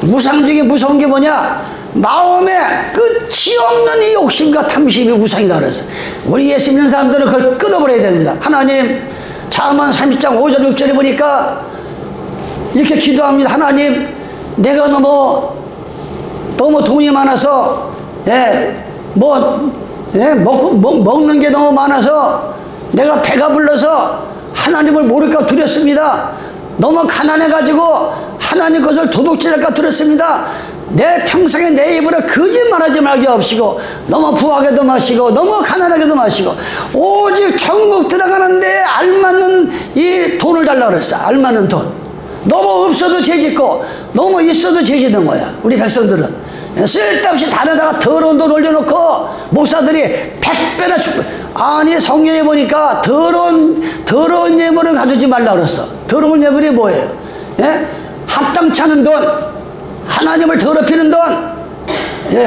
우상 중에 무서운 게 뭐냐? 마음에 끝이 없는 이 욕심과 탐심이 우상이다 그랬어요. 우리 예수 믿는 사람들은 그걸 끊어버려야 됩니다. 하나님, 잠언 30장 5절 6절에 보니까 이렇게 기도합니다. 하나님, 내가 너무 돈이 많아서 먹는 게 너무 많아서 내가 배가 불러서 하나님을 모를까 두렵습니다. 너무 가난해가지고 하나님 것을 도둑질할까 두렵습니다. 내 평생에 내 입으로 거짓말하지 말게 없이고 너무 부하게도 마시고 너무 가난하게도 마시고 오직 천국 들어가는데 알맞는 이 돈을 달라고 그랬어. 알맞는 돈. 너무 없어도 죄짓고 너무 있어도 죄짓는 거야. 우리 백성들은 쓸데없이 다른데다가 더러운 돈 올려놓고 목사들이 100배나 축복. 아니 성경에 보니까 더러운 예물을 가두지 말라고 그랬어. 더러운 예물이 뭐예요? 합당치 않은 돈, 하나님을 더럽히는 돈,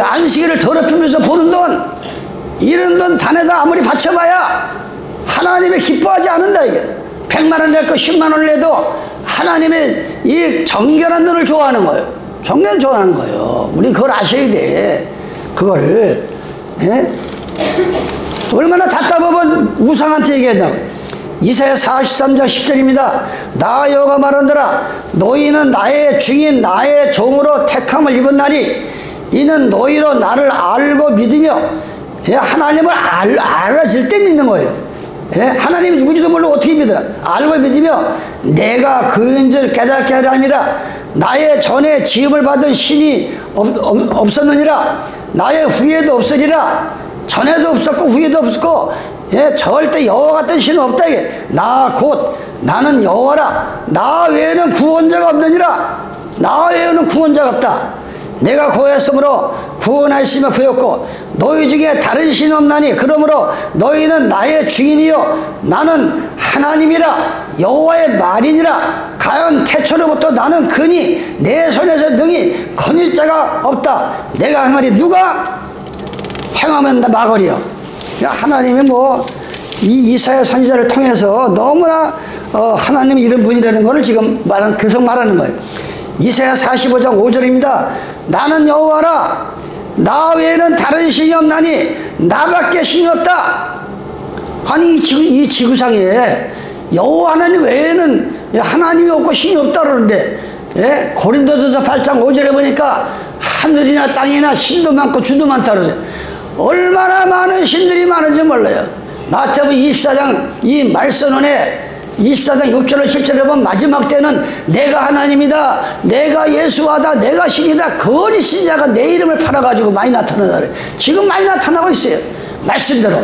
안식일을 더럽히면서 보는 돈, 이런 돈 단에다 아무리 바쳐봐야 하나님이 기뻐하지 않는다 이게. 100만 원 낼 거 10만 원을 내도 하나님의 이 정결한 눈을 좋아하는 거예요. 정결 좋아하는 거예요. 우리 그걸 아셔야 돼. 그걸 얼마나 답답하면 우상한테 얘기한다고. 이사야 43장 10절입니다. 나 여호와가 말하노라 너희는 나의 증인 나의 종으로 택함을 입은 날이 이는 너희로 나를 알고 믿으며 하나님을 알아질 때 믿는 거예요. 하나님이 누구지도 모르고 어떻게 믿어요? 알고 믿으며 내가 그인 줄 깨닫게 하려 함이라. 나의 전에 지음을 받은 신이 없었느니라. 나의 후에도 없으리라. 전에도 없었고 후에도 없었고 절대 여호와 같은 신은 없다. 나 곧 나는 여호와라. 나 외에는 구원자가 없느니라. 나 외에는 구원자가 없다. 내가 구했으므로 구원하시며 구했고 너희 중에 다른 신이 없나니 그러므로 너희는 나의 주인이요 나는 하나님이라 여호와의 말이니라. 가연 태초로부터 나는 그니 내 손에서 능히 건질 자가 없다. 내가 한 말이 누가 행하면 다 막으리요. 하나님이 이 이사야 선지자를 통해서 너무나 하나님이 이런 분이라는 것을 지금 계속 말하는 거예요. 이사야 45장 5절입니다. 나는 여호와라. 나 외에는 다른 신이 없나니 나밖에 신이 없다. 아니 이 지구상에 여호와 하나님 외에는 하나님이 없고 신이 없다 그러는데, 예? 고린도전서 8장 5절에 보니까 하늘이나 땅이나 신도 많고 주도 많다 그러죠. 얼마나 많은 신들이 많은지 몰라요. 마태복음 24장 이 말씀원에 24장 6절을 7절에 보면 마지막 때는 내가 하나님이다, 내가 예수하다, 내가 신이다, 거짓 신자가 내 이름을 팔아가지고 많이 나타나다. 지금 많이 나타나고 있어요, 말씀대로.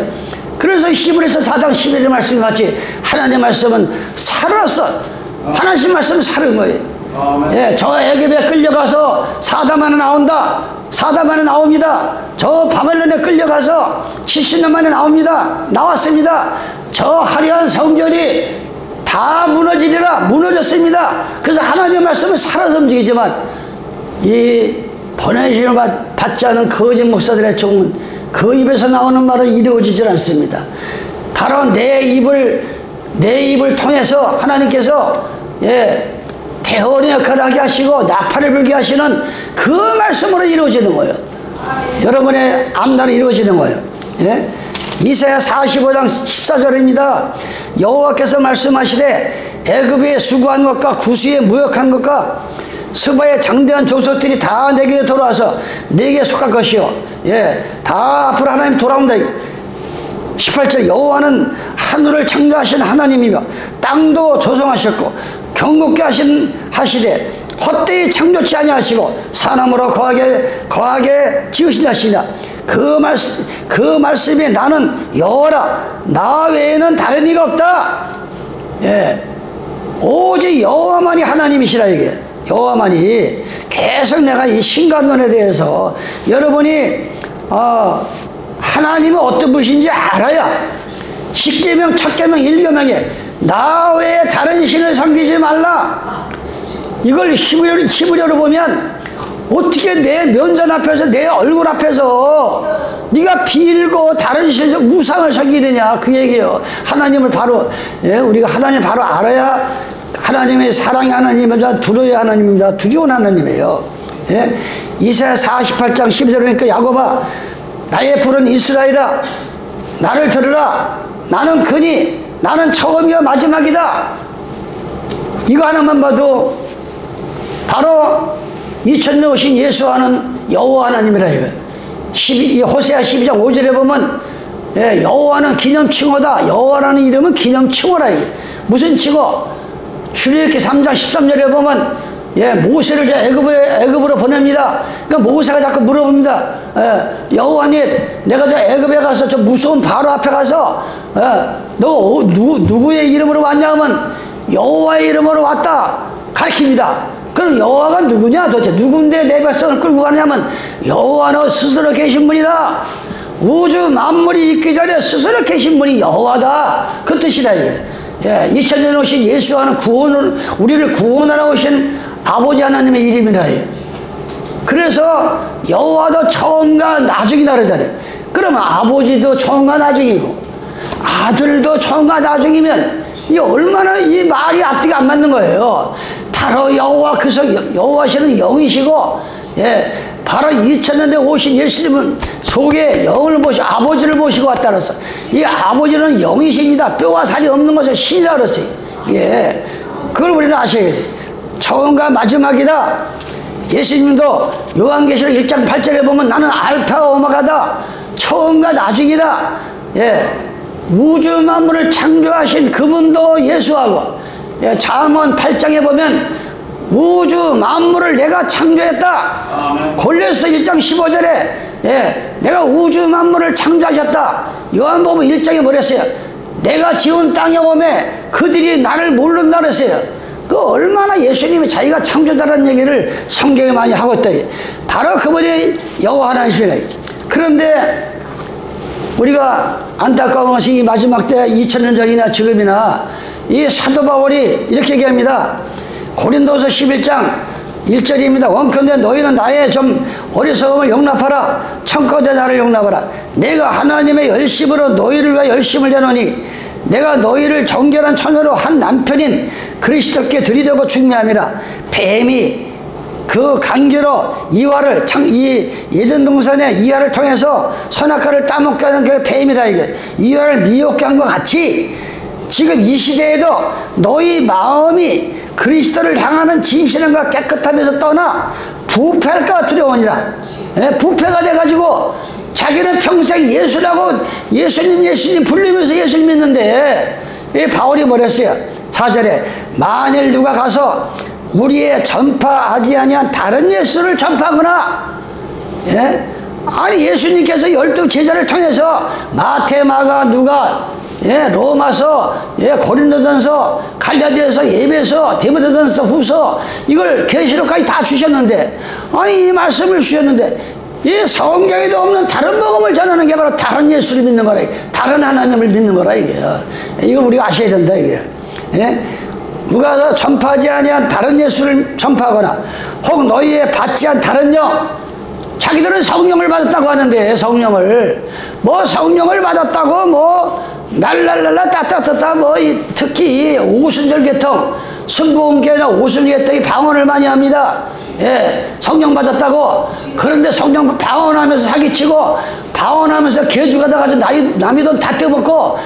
그래서 히브리서 4장 11절 말씀 같이 하나님의 말씀은 살아서, 하나님 말씀은 사는 거예요. 예, 저 애굽에 끌려가서 사담 안에 나온다, 사담 안에 나옵니다. 저 바벨론에 끌려가서 70년 만에 나옵니다, 나왔습니다. 저 화려한 성전이 다 무너지리라, 무너졌습니다. 그래서 하나님의 말씀은 살아서 움직이지만 이 보내심을 받지 않은 거짓 목사들의 종은 그 입에서 나오는 말은 이루어지질 않습니다. 바로 내 입을 통해서 하나님께서, 예, 대원의 역할을 하게 하시고 나팔을 불게 하시는 그 말씀으로 이루어지는 거예요. 여러분의 암단은 이루어지는 거예요. 예? 이사야 45장 14절입니다. 여호와께서 말씀하시되 애굽에 수고한 것과 구수에 무역한 것과 스바의 장대한 족속들이 다 내게 돌아와서 내게 속할 것이요, 예, 다 앞으로 하나님 돌아온다. 18절 여호와는 하늘을 창조하신 하나님이며 땅도 조성하셨고 경고케 하시되 헛되이 창조치 아니하시고 사람으로 거하게 지으신 자시냐. 그 말씀이 나는 여호와라, 나 외에는 다른 이가 없다. 예, 오직 여호와만이 하나님이시라. 이게 여호와만이. 계속 내가 이 신간론에 대해서 여러분이 하나님은 어떤 분이신지 알아야 10계명, 첫계명, 1계명에 나 외에 다른 신을 섬기지 말라. 이걸 히브리어로 보면 어떻게 내 면전 앞에서, 내 얼굴 앞에서 네가 빌고 다른 신을, 우상을 섬기느냐, 그 얘기예요. 하나님을 바로, 예, 우리가 하나님을 바로 알아야 하나님의 사랑의 하나님이자 두려워의 하나님입니다. 두려운 하나님이에요. 예? 이사야 48장 12절에 보니까 야곱아, 나의 푸른 이스라엘아, 나를 들으라. 나는 그니, 나는 처음이요 마지막이다. 이거 하나만 봐도 바로 2000년 오신 예수와는 여호와 하나님이라. 이거 호세아 12장 5절에 보면, 예, 여호와는 기념칭호다. 여호와라는 이름은 기념칭호라. 이게 무슨 칭호? 출애굽기 3장 13절에 보면, 예, 모세를 애굽으로 보냅니다. 그러니까 모세가 자꾸 물어봅니다. 예, 여호와님, 내가 저 애굽에 가서 저 무서운 바로 앞에 가서, 예, 너 누구의 이름으로 왔냐 하면 여호와의 이름으로 왔다 가르칩니다. 그럼 여호와가 누구냐 도대체? 누군데 내 백성을 끌고 가냐면 여호와는 스스로 계신 분이다. 우주 만물이 있기 전에 스스로 계신 분이 여호와다, 그 뜻이다. 예, 2000년 오신 예수와는 우리를 구원하러 오신 아버지 하나님의 이름이라. 그래서 여호와도 처음과 나중이다 그러잖아요. 그러면 아버지도 처음과 나중이고 아들도 처음과 나중이면 이 얼마나 이 말이 앞뒤가 안 맞는 거예요. 바로 여호와, 그래서 여호와시는 영이시고, 예, 바로 2000년대 오신 예수님은 속에 영을 모시고 아버지를 모시고 왔다 그랬어. 이 아버지는 영이십니다. 뼈와 살이 없는 것을 신이라 그랬어요. 예, 그걸 우리는 아셔야 돼. 처음과 마지막이다. 예수님도 요한계시록 1장 8절에 보면 나는 알파와 오메가다, 처음과 나중이다. 예, 우주 만물을 창조하신 그분도 예수하고, 예, 잠언 8장에 보면 우주 만물을 내가 창조했다. 골로새 1장 15절에, 예, 내가 우주 만물을 창조하셨다. 요한복음 1장에 뭐랬어요? 내가 지은 땅에 오매 그들이 나를 모른다 그랬어요. 그 얼마나 예수님이 자기가 창조자라는 얘기를 성경에 많이 하고 있다. 바로 그분이 여호와 하나님이시라. 그런데 우리가 안타까운 것이 이 마지막 때 2000년 전이나 지금이나 이 사도 바울이 이렇게 얘기합니다. 고린도서 11장 1절입니다. 원컨대 너희는 나의 좀 어리석음을 용납하라. 청컨대 나를 용납하라. 내가 하나님의 열심으로 너희를 위해 열심을 내노니 내가 너희를 정결한 처녀로 한 남편인 그리스도께 드리려고 중매함이라. 뱀이 그 강제로 이화를 이 예전 동산의 이화를 통해서 선악과를 따먹게 하는 그 뱀이다. 이게 이화를 미혹게 한 것 같이 지금 이 시대에도 너희 마음이 그리스도를 향하는 진실함과 깨끗함에서 떠나 부패할까 두려우니라. 부패가 돼가지고 자기는 평생 예수라고 예수님 부르면서 예수를 믿는데, 이 바울이 뭐랬어요? 4절에 만일 누가 가서 우리의 전파하지 아니한 다른 예수를 전파하거나, 아니 예수님께서 12 제자를 통해서 마태, 마가, 누가, 로마서, 고린도전서, 갈라디아서, 에베소, 디모데전서, 후서, 이걸 계시록까지 다 주셨는데, 아니 이 말씀을 주셨는데 이 성경에도 없는 다른 복음을 전하는 게 바로 다른 예수를 믿는 거라. 다른 하나님을 믿는 거라. 이거 우리가 아셔야 된다. 이게 누가 전파하지 아니한 다른 예수를 전파하거나 혹 너희의 받지 않은 다른 영, 자기들은 성령을 받았다고 하는데, 성령을 받았다고 날랄랄라 따따따따 특히 오순절 계통, 순복음교회나 오순절 계통이 방언을 많이 합니다. 성령 받았다고. 그런데 성령 방언하면서 사기치고, 방언하면서 개주가다 가지고 남의 돈 다 떼먹고,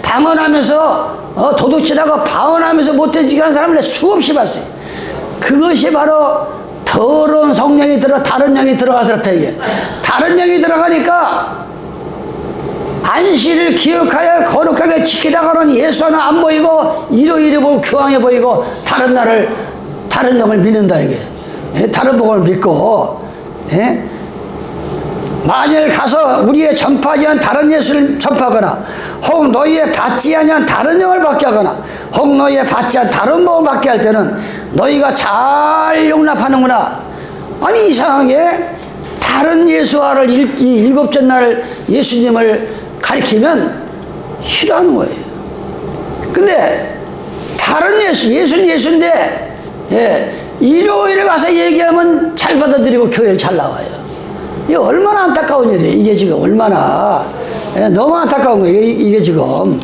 방언하면서 도둑질하고 방언하면서 못되지게 하는 사람을 수없이 봤어요. 그것이 바로 더러운 성령이 다른 영이 들어가서 그렇다. 이게 다른 영이 들어가니까 안식일을 기억하여 거룩하게 지키다가는 예수 하나 안 보이고 이러이러 보고 교황해 보이고 다른 영을 믿는다. 이게 다른 복음을 믿고, 만일 가서 우리의 전파하지 않은 다른 예수를 전파하거나 혹 너희의 받지 아니한 다른 영을 받게 하거나 혹 너희의 받지 않은 다른 복음을 받게 할 때는 너희가 잘 용납하는구나. 아니 이상하게 다른 예수화를 이 7째 날 예수님을 가리키면 싫어하는 거예요. 근데 다른 예수는 예수인데, 일요일에 가서 얘기하면 잘 받아들이고 교회를 잘 나와요. 이게 얼마나 안타까운 일이에요. 이게 지금 얼마나 너무 안타까운 거예요. 이게 지금.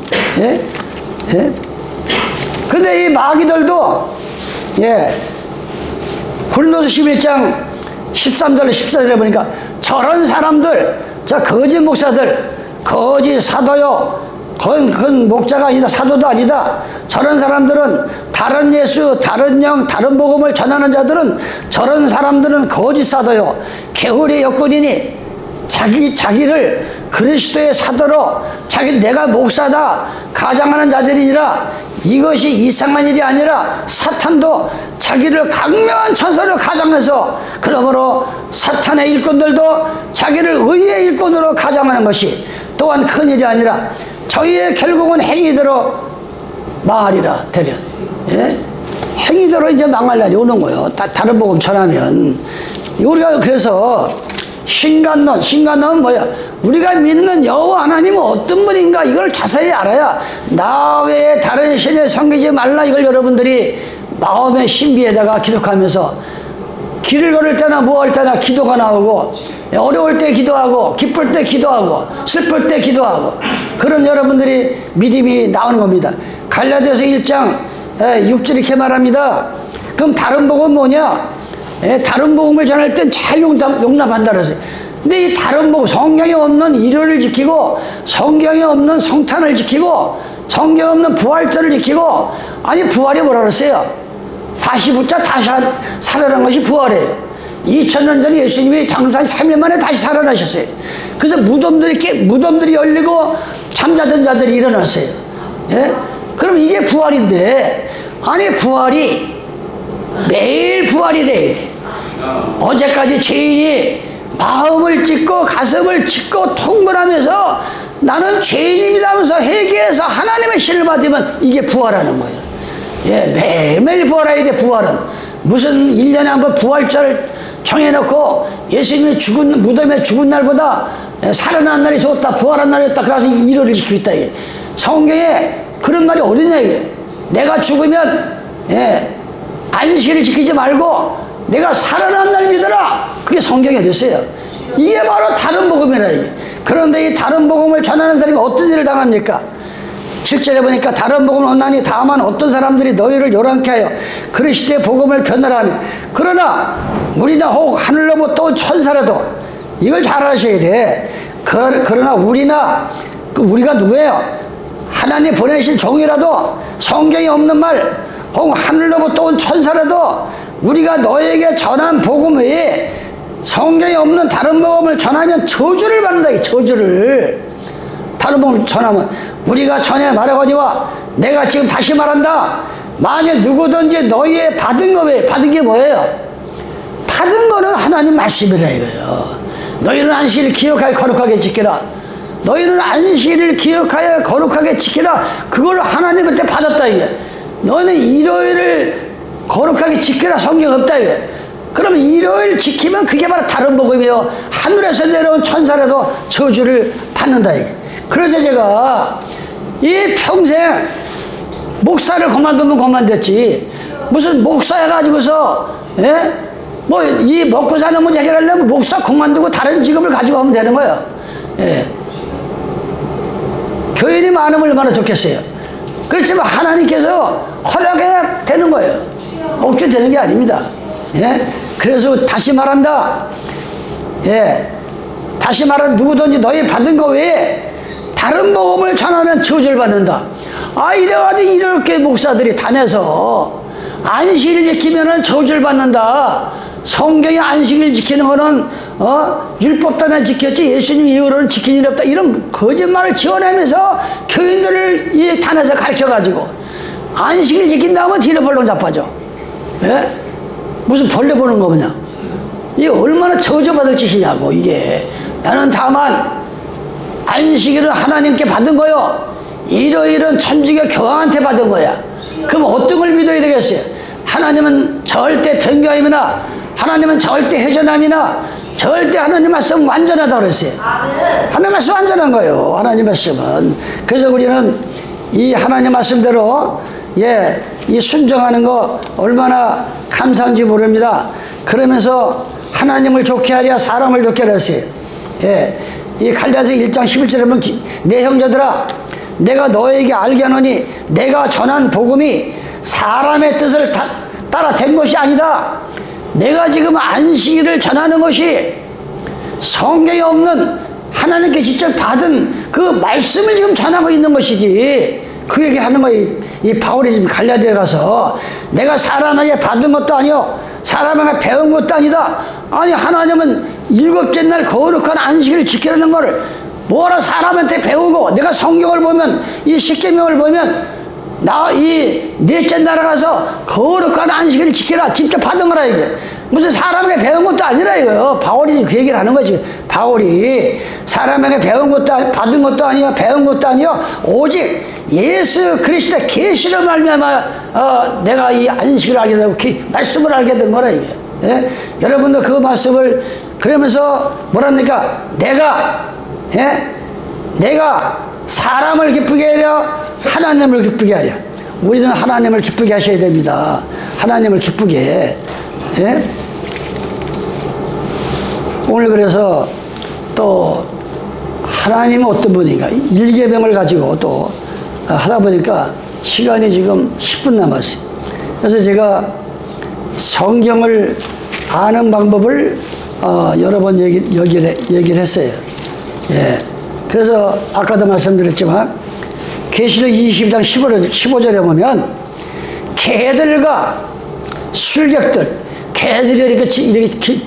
근데 이 마귀들도 고린도서 11장 13절 14절에 보니까 저런 사람들, 저 거짓 목사들, 거짓 사도요, 그건 목자가 아니다, 사도도 아니다. 저런 사람들은 다른 예수, 다른 영, 다른 복음을 전하는 자들은, 저런 사람들은 거짓 사도요, 게으르의 여건이니 자기를 그리스도의 사도로 내가 목사다 가장하는 자들이니라. 이것이 이상한 일이 아니라 사탄도 자기를 강력한 천사로 가장해서, 그러므로 사탄의 일꾼들도 자기를 의의 일꾼으로 가장하는 것이 또한 큰일이 아니라 저희의 결국은 행위대로 망하리라. 대련 행위대로 이제 망할 날이 오는 거예요. 다른 복음 전하면. 우리가 그래서 신간론은 뭐야? 우리가 믿는 여호와 하나님은 어떤 분인가 이걸 자세히 알아야 나 외에 다른 신을 섬기지 말라. 이걸 여러분들이 마음의 신비에다가 기록하면서 길을 걸을 때나 뭐 할 때나 기도가 나오고, 어려울 때 기도하고, 기쁠 때 기도하고, 슬플 때 기도하고, 그런 여러분들이 믿음이 나오는 겁니다. 갈라디아서 1장 6절 이렇게 말합니다. 그럼 다른 복음은 뭐냐? 다른 복음을 전할 땐 잘 용납한다 그랬어요. 근데 이 다른 복음, 성경에 없는 일요일을 지키고, 성경에 없는 성탄을 지키고, 성경에 없는 부활절을 지키고, 아니 부활이 뭐라 그랬어요? 다시 붙자 다시 살아난 것이 부활이에요. 2000년 전에 예수님이 장사한 3일 만에 다시 살아나셨어요. 그래서 무덤들이 열리고 잠자던 자들이 일어났어요. 그럼 이게 부활인데, 아니 부활이 매일 부활이 돼야 돼. 어제까지 죄인이 마음을 찢고 가슴을 찢고 통분하면서 나는 죄인입니다 하면서 회개해서 하나님의 신을 받으면 이게 부활하는 거예요. 매일매일 부활해야 돼. 부활은 무슨 1년에 한 번 부활절을 정해놓고 예수님이 무덤에 죽은 날보다 살아난 날이 좋다, 부활한 날이 좋다, 그래서 일요일을 지키고 있다. 이게 성경에 그런 말이 어디냐. 이게 내가 죽으면 안식일을 지키지 말고 내가 살아난 날 믿어라. 그게 성경에 어딨어요. 이게 바로 다른 복음이라. 이게. 그런데 이 다른 복음을 전하는 사람이 어떤 일을 당합니까? 7절에 보니까 다른 복음을 얻나니 다만 어떤 사람들이 너희를 요란케 하여 그리스도의 복음을 변하라며 그러나 우리나 혹 하늘로부터 온 천사라도 이걸 잘 아셔야 돼. 그러나 우리가 누구예요? 하나님 보내신 종이라도 성경에 없는 말 혹 하늘로부터 온 천사라도 우리가 너에게 전한 복음 외에 성경에 없는 다른 복음을 전하면 저주를 받는다. 이 저주를. 다른 복음을 전하면 우리가 전에 말하거니와 내가 지금 다시 말한다. 만일 누구든지 너희의 받은 거 외에 받은 게 뭐예요? 받은 거는 하나님 말씀이라 이거예요. 너희는 안식일을 기억하여 거룩하게 지키라. 너희는 안식일을 기억하여 거룩하게 지키라. 그걸 하나님한테 받았다 이게. 너희는 일요일을 거룩하게 지키라. 성경 없다 이게. 그러면 일요일 지키면 그게 바로 다른 복음이요. 하늘에서 내려온 천사라도 저주를 받는다 이게. 그래서 제가 이 평생 목사를 그만두면 그만뒀지. 무슨 목사 해가지고서 뭐 이 먹고 사는 문제 해결하려면 목사 그만두고 다른 직업을 가지고 하면 되는 거예요. 교인이 많으면 얼마나 좋겠어요. 그렇지만 하나님께서 허락해야 되는 거예요. 억지 되는 게 아닙니다. 그래서 다시 말한다. 다시 말한 누구든지 너희 받은 거 외에 다른 복음을 전하면 저주를 받는다. 이래가지고 이렇게 목사들이 다녀서 안식일 지키면은 저주를 받는다. 성경의 안식일 지키는 거는 율법 단에 지켰지 예수님 이후로는 지킨 일이 없다. 이런 거짓말을 지어내면서 교인들을 이 단에서 가르쳐가지고 안식일 지킨다면 뒤로 벌렁 자빠져. 무슨 벌레 보는 거 그냥. 이게 얼마나 저주받을 짓이냐고 이게. 나는 다만 안식일은 하나님께 받은 거요. 일요일은 천주교 교황한테 받은 거야. 그럼 어떤 걸 믿어야 되겠어요? 하나님은 절대 변경함이나 하나님은 절대 회전함이나 절대 하나님 말씀 완전하다고 그랬어요. 하나님 말씀 완전한 거예요. 하나님 말씀은. 그래서 우리는 이 하나님 말씀대로 이 순종하는 거 얼마나 감사한지 모릅니다. 그러면서 하나님을 좋게 하랴 사람을 좋게 하라 했어요. 이 갈라디아서 1장 11절에 보면 내 형제들아 내가 너에게 알게 하노니 내가 전한 복음이 사람의 뜻을 따라 된 것이 아니다. 내가 지금 안식일을 전하는 것이 성경에 없는 하나님께 직접 받은 그 말씀을 지금 전하고 있는 것이지. 그 얘기를 하는 거예요. 이 바울이 지금 갈라디아에 가서 내가 사람에게 받은 것도 아니요 사람에게 배운 것도 아니다. 아니 하나님은 일곱째 날 거룩한 안식일을 지키라는 거를 뭐라 사람한테 배우고 내가 성경을 보면 이 십계명을 보면 이 넷째 나라 가서 거룩한 안식일을 지키라 직접 받은 거라 이게. 무슨 사람에게 배운 것도 아니라 이거요. 바울이 그 얘기를 하는 거지. 바울이 사람에게 배운 것도 받은 것도 아니요 배운 것도 아니요 오직 예수 그리스도의 계시로 말미암아 내가 이 안식을 알게 되고 말씀을 알게 된 거라 이게. 여러분도 그 말씀을 그러면서 뭐랍니까? 내가 사람을 기쁘게 하랴 하나님을 기쁘게 하랴. 우리는 하나님을 기쁘게 하셔야 됩니다. 하나님을 기쁘게. 오늘 그래서 또 하나님은 어떤 분인가 일계명을 가지고 또 하다 보니까 시간이 지금 10분 남았어요. 그래서 제가 성경을 아는 방법을 여러 번 얘기를 했어요. 그래서 아까도 말씀드렸지만 계시록 20장 15절에 보면 개들과 술객들, 개들이 이렇게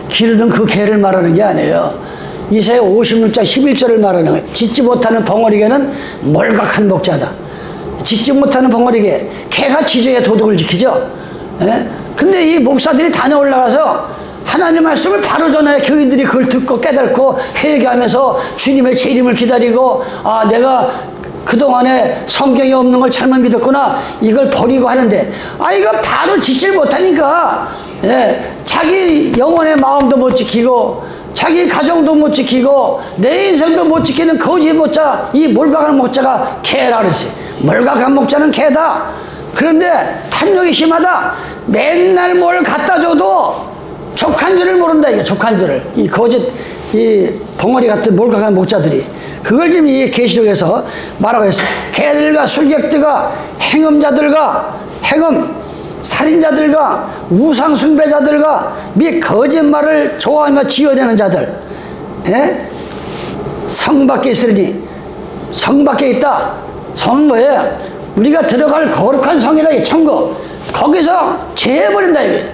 기르는 그 개를 말하는 게 아니에요. 이사야 56장 11절을 말하는 거예요. 짖지 못하는 벙어리개는 몰각한 목자다. 짖지 못하는 벙어리개, 개가 짖어야 도덕을 지키죠. 근데 이 목사들이 다녀 올라가서 하나님 말씀을 바로 전해 교인들이 그걸 듣고 깨닫고 회개하면서 주님의 재림을 기다리고 내가 그동안에 성경에 없는 걸 잘못 믿었구나 이걸 버리고 하는데 이거 바로 짖질 못하니까 자기 영혼의 마음도 못 지키고 자기 가정도 못 지키고 내 인생도 못 지키는 거지 목자 이 몰각한 목자가 개라 그랬어요. 몰각한 목자는 개다. 그런데 탐욕이 심하다. 맨날 뭘 갖다 줘도 족한 줄을 모른다 이게. 족한 줄을 이 거짓 이 벙어리 같은 몰각한 목자들이 그걸 지금 이 계시록에서 말하고 있어요. 개들과 술객들과 행음자들과 행음 살인자들과 우상숭배자들과 및 거짓말을 좋아하며 지어내는 자들, 예? 성 밖에 있으니, 성 밖에 있다. 성은 뭐예요? 우리가 들어갈 거룩한 성이라, 이 천국. 거기서 재해버린다, 이게.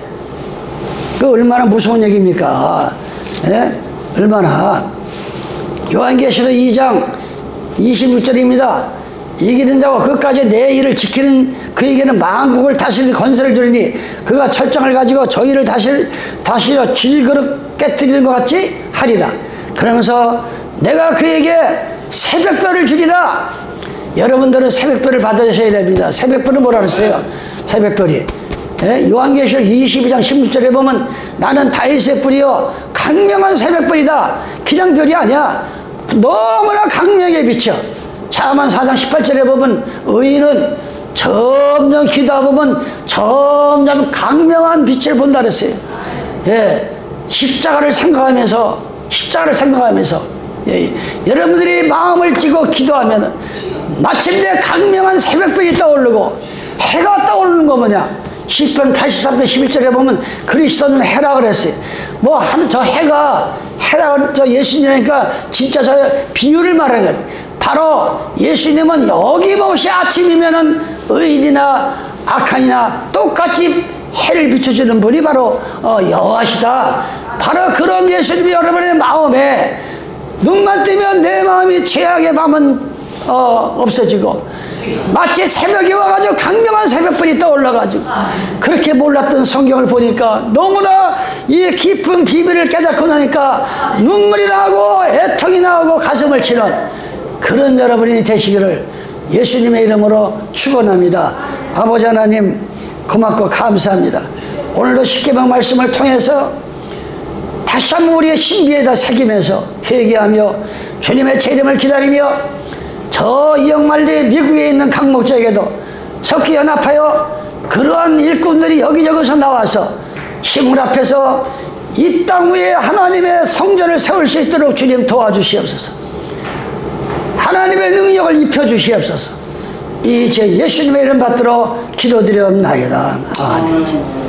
그 얼마나 무서운 얘기입니까? 예? 얼마나. 요한계시록 2장 26절입니다. 이기는 자와 그까지 내 일을 지키는 그에게는 만국을 다스릴 권세를 주리니 그가 철장을 가지고 저희를 다시려 질그릇 깨뜨리는 것 같이 하리라. 그러면서 내가 그에게 새벽별을 주리라. 여러분들은 새벽별을 받으셔야 됩니다. 새벽별은 뭐라 그랬어요? 새벽별이, 예? 요한계시록 22장 16절에 보면 나는 다윗의 뿔이요 강명한 새벽별이다. 그냥 별이 아니야. 너무나 강명에 비쳐. 자만 4장 18절에 보면 의인은 점점 기도하다 보면 점점 강명한 빛을 본다 그랬어요. 예, 십자가를 생각하면서 예, 여러분들이 마음을 찌고 기도하면 마침내 강명한 새벽별이 떠오르고 해가 떠오르는 거 뭐냐? 시편 83편 11절에 보면 그리스도는 해라 그랬어요. 뭐 저 해가 저 예수님이니까 진짜 저 비유를 말하는 거예요. 바로 예수님은 여김없이 아침이면은 의인이나 악한이나 똑같이 해를 비춰주는 분이 바로 여호와시다. 바로 그런 예수님이 여러분의 마음에 눈만 뜨면 내 마음이 죄악의 밤은 없어지고 마치 새벽이 와가지고 강명한 새벽불이 떠올라가지고 그렇게 몰랐던 성경을 보니까 너무나 이 깊은 비밀을 깨닫고 나니까 눈물이 나고 애통이 나오고 가슴을 치는 그런 여러분이 되시기를 예수님의 이름으로 축원합니다. 아버지 하나님 고맙고 감사합니다. 오늘도 십계명 말씀을 통해서 다시 한번 우리의 신비에다 새기면서 회개하며 주님의 재림을 기다리며 저 이역만리 미국에 있는 각 목자에게도 석기 연합하여 그러한 일꾼들이 여기저기서 나와서 식물 앞에서 이 땅 위에 하나님의 성전을 세울 수 있도록 주님 도와주시옵소서. 하나님의 능력을 입혀주시옵소서. 이 제 예수님의 이름 받들어 기도드리옵나이다. 아멘.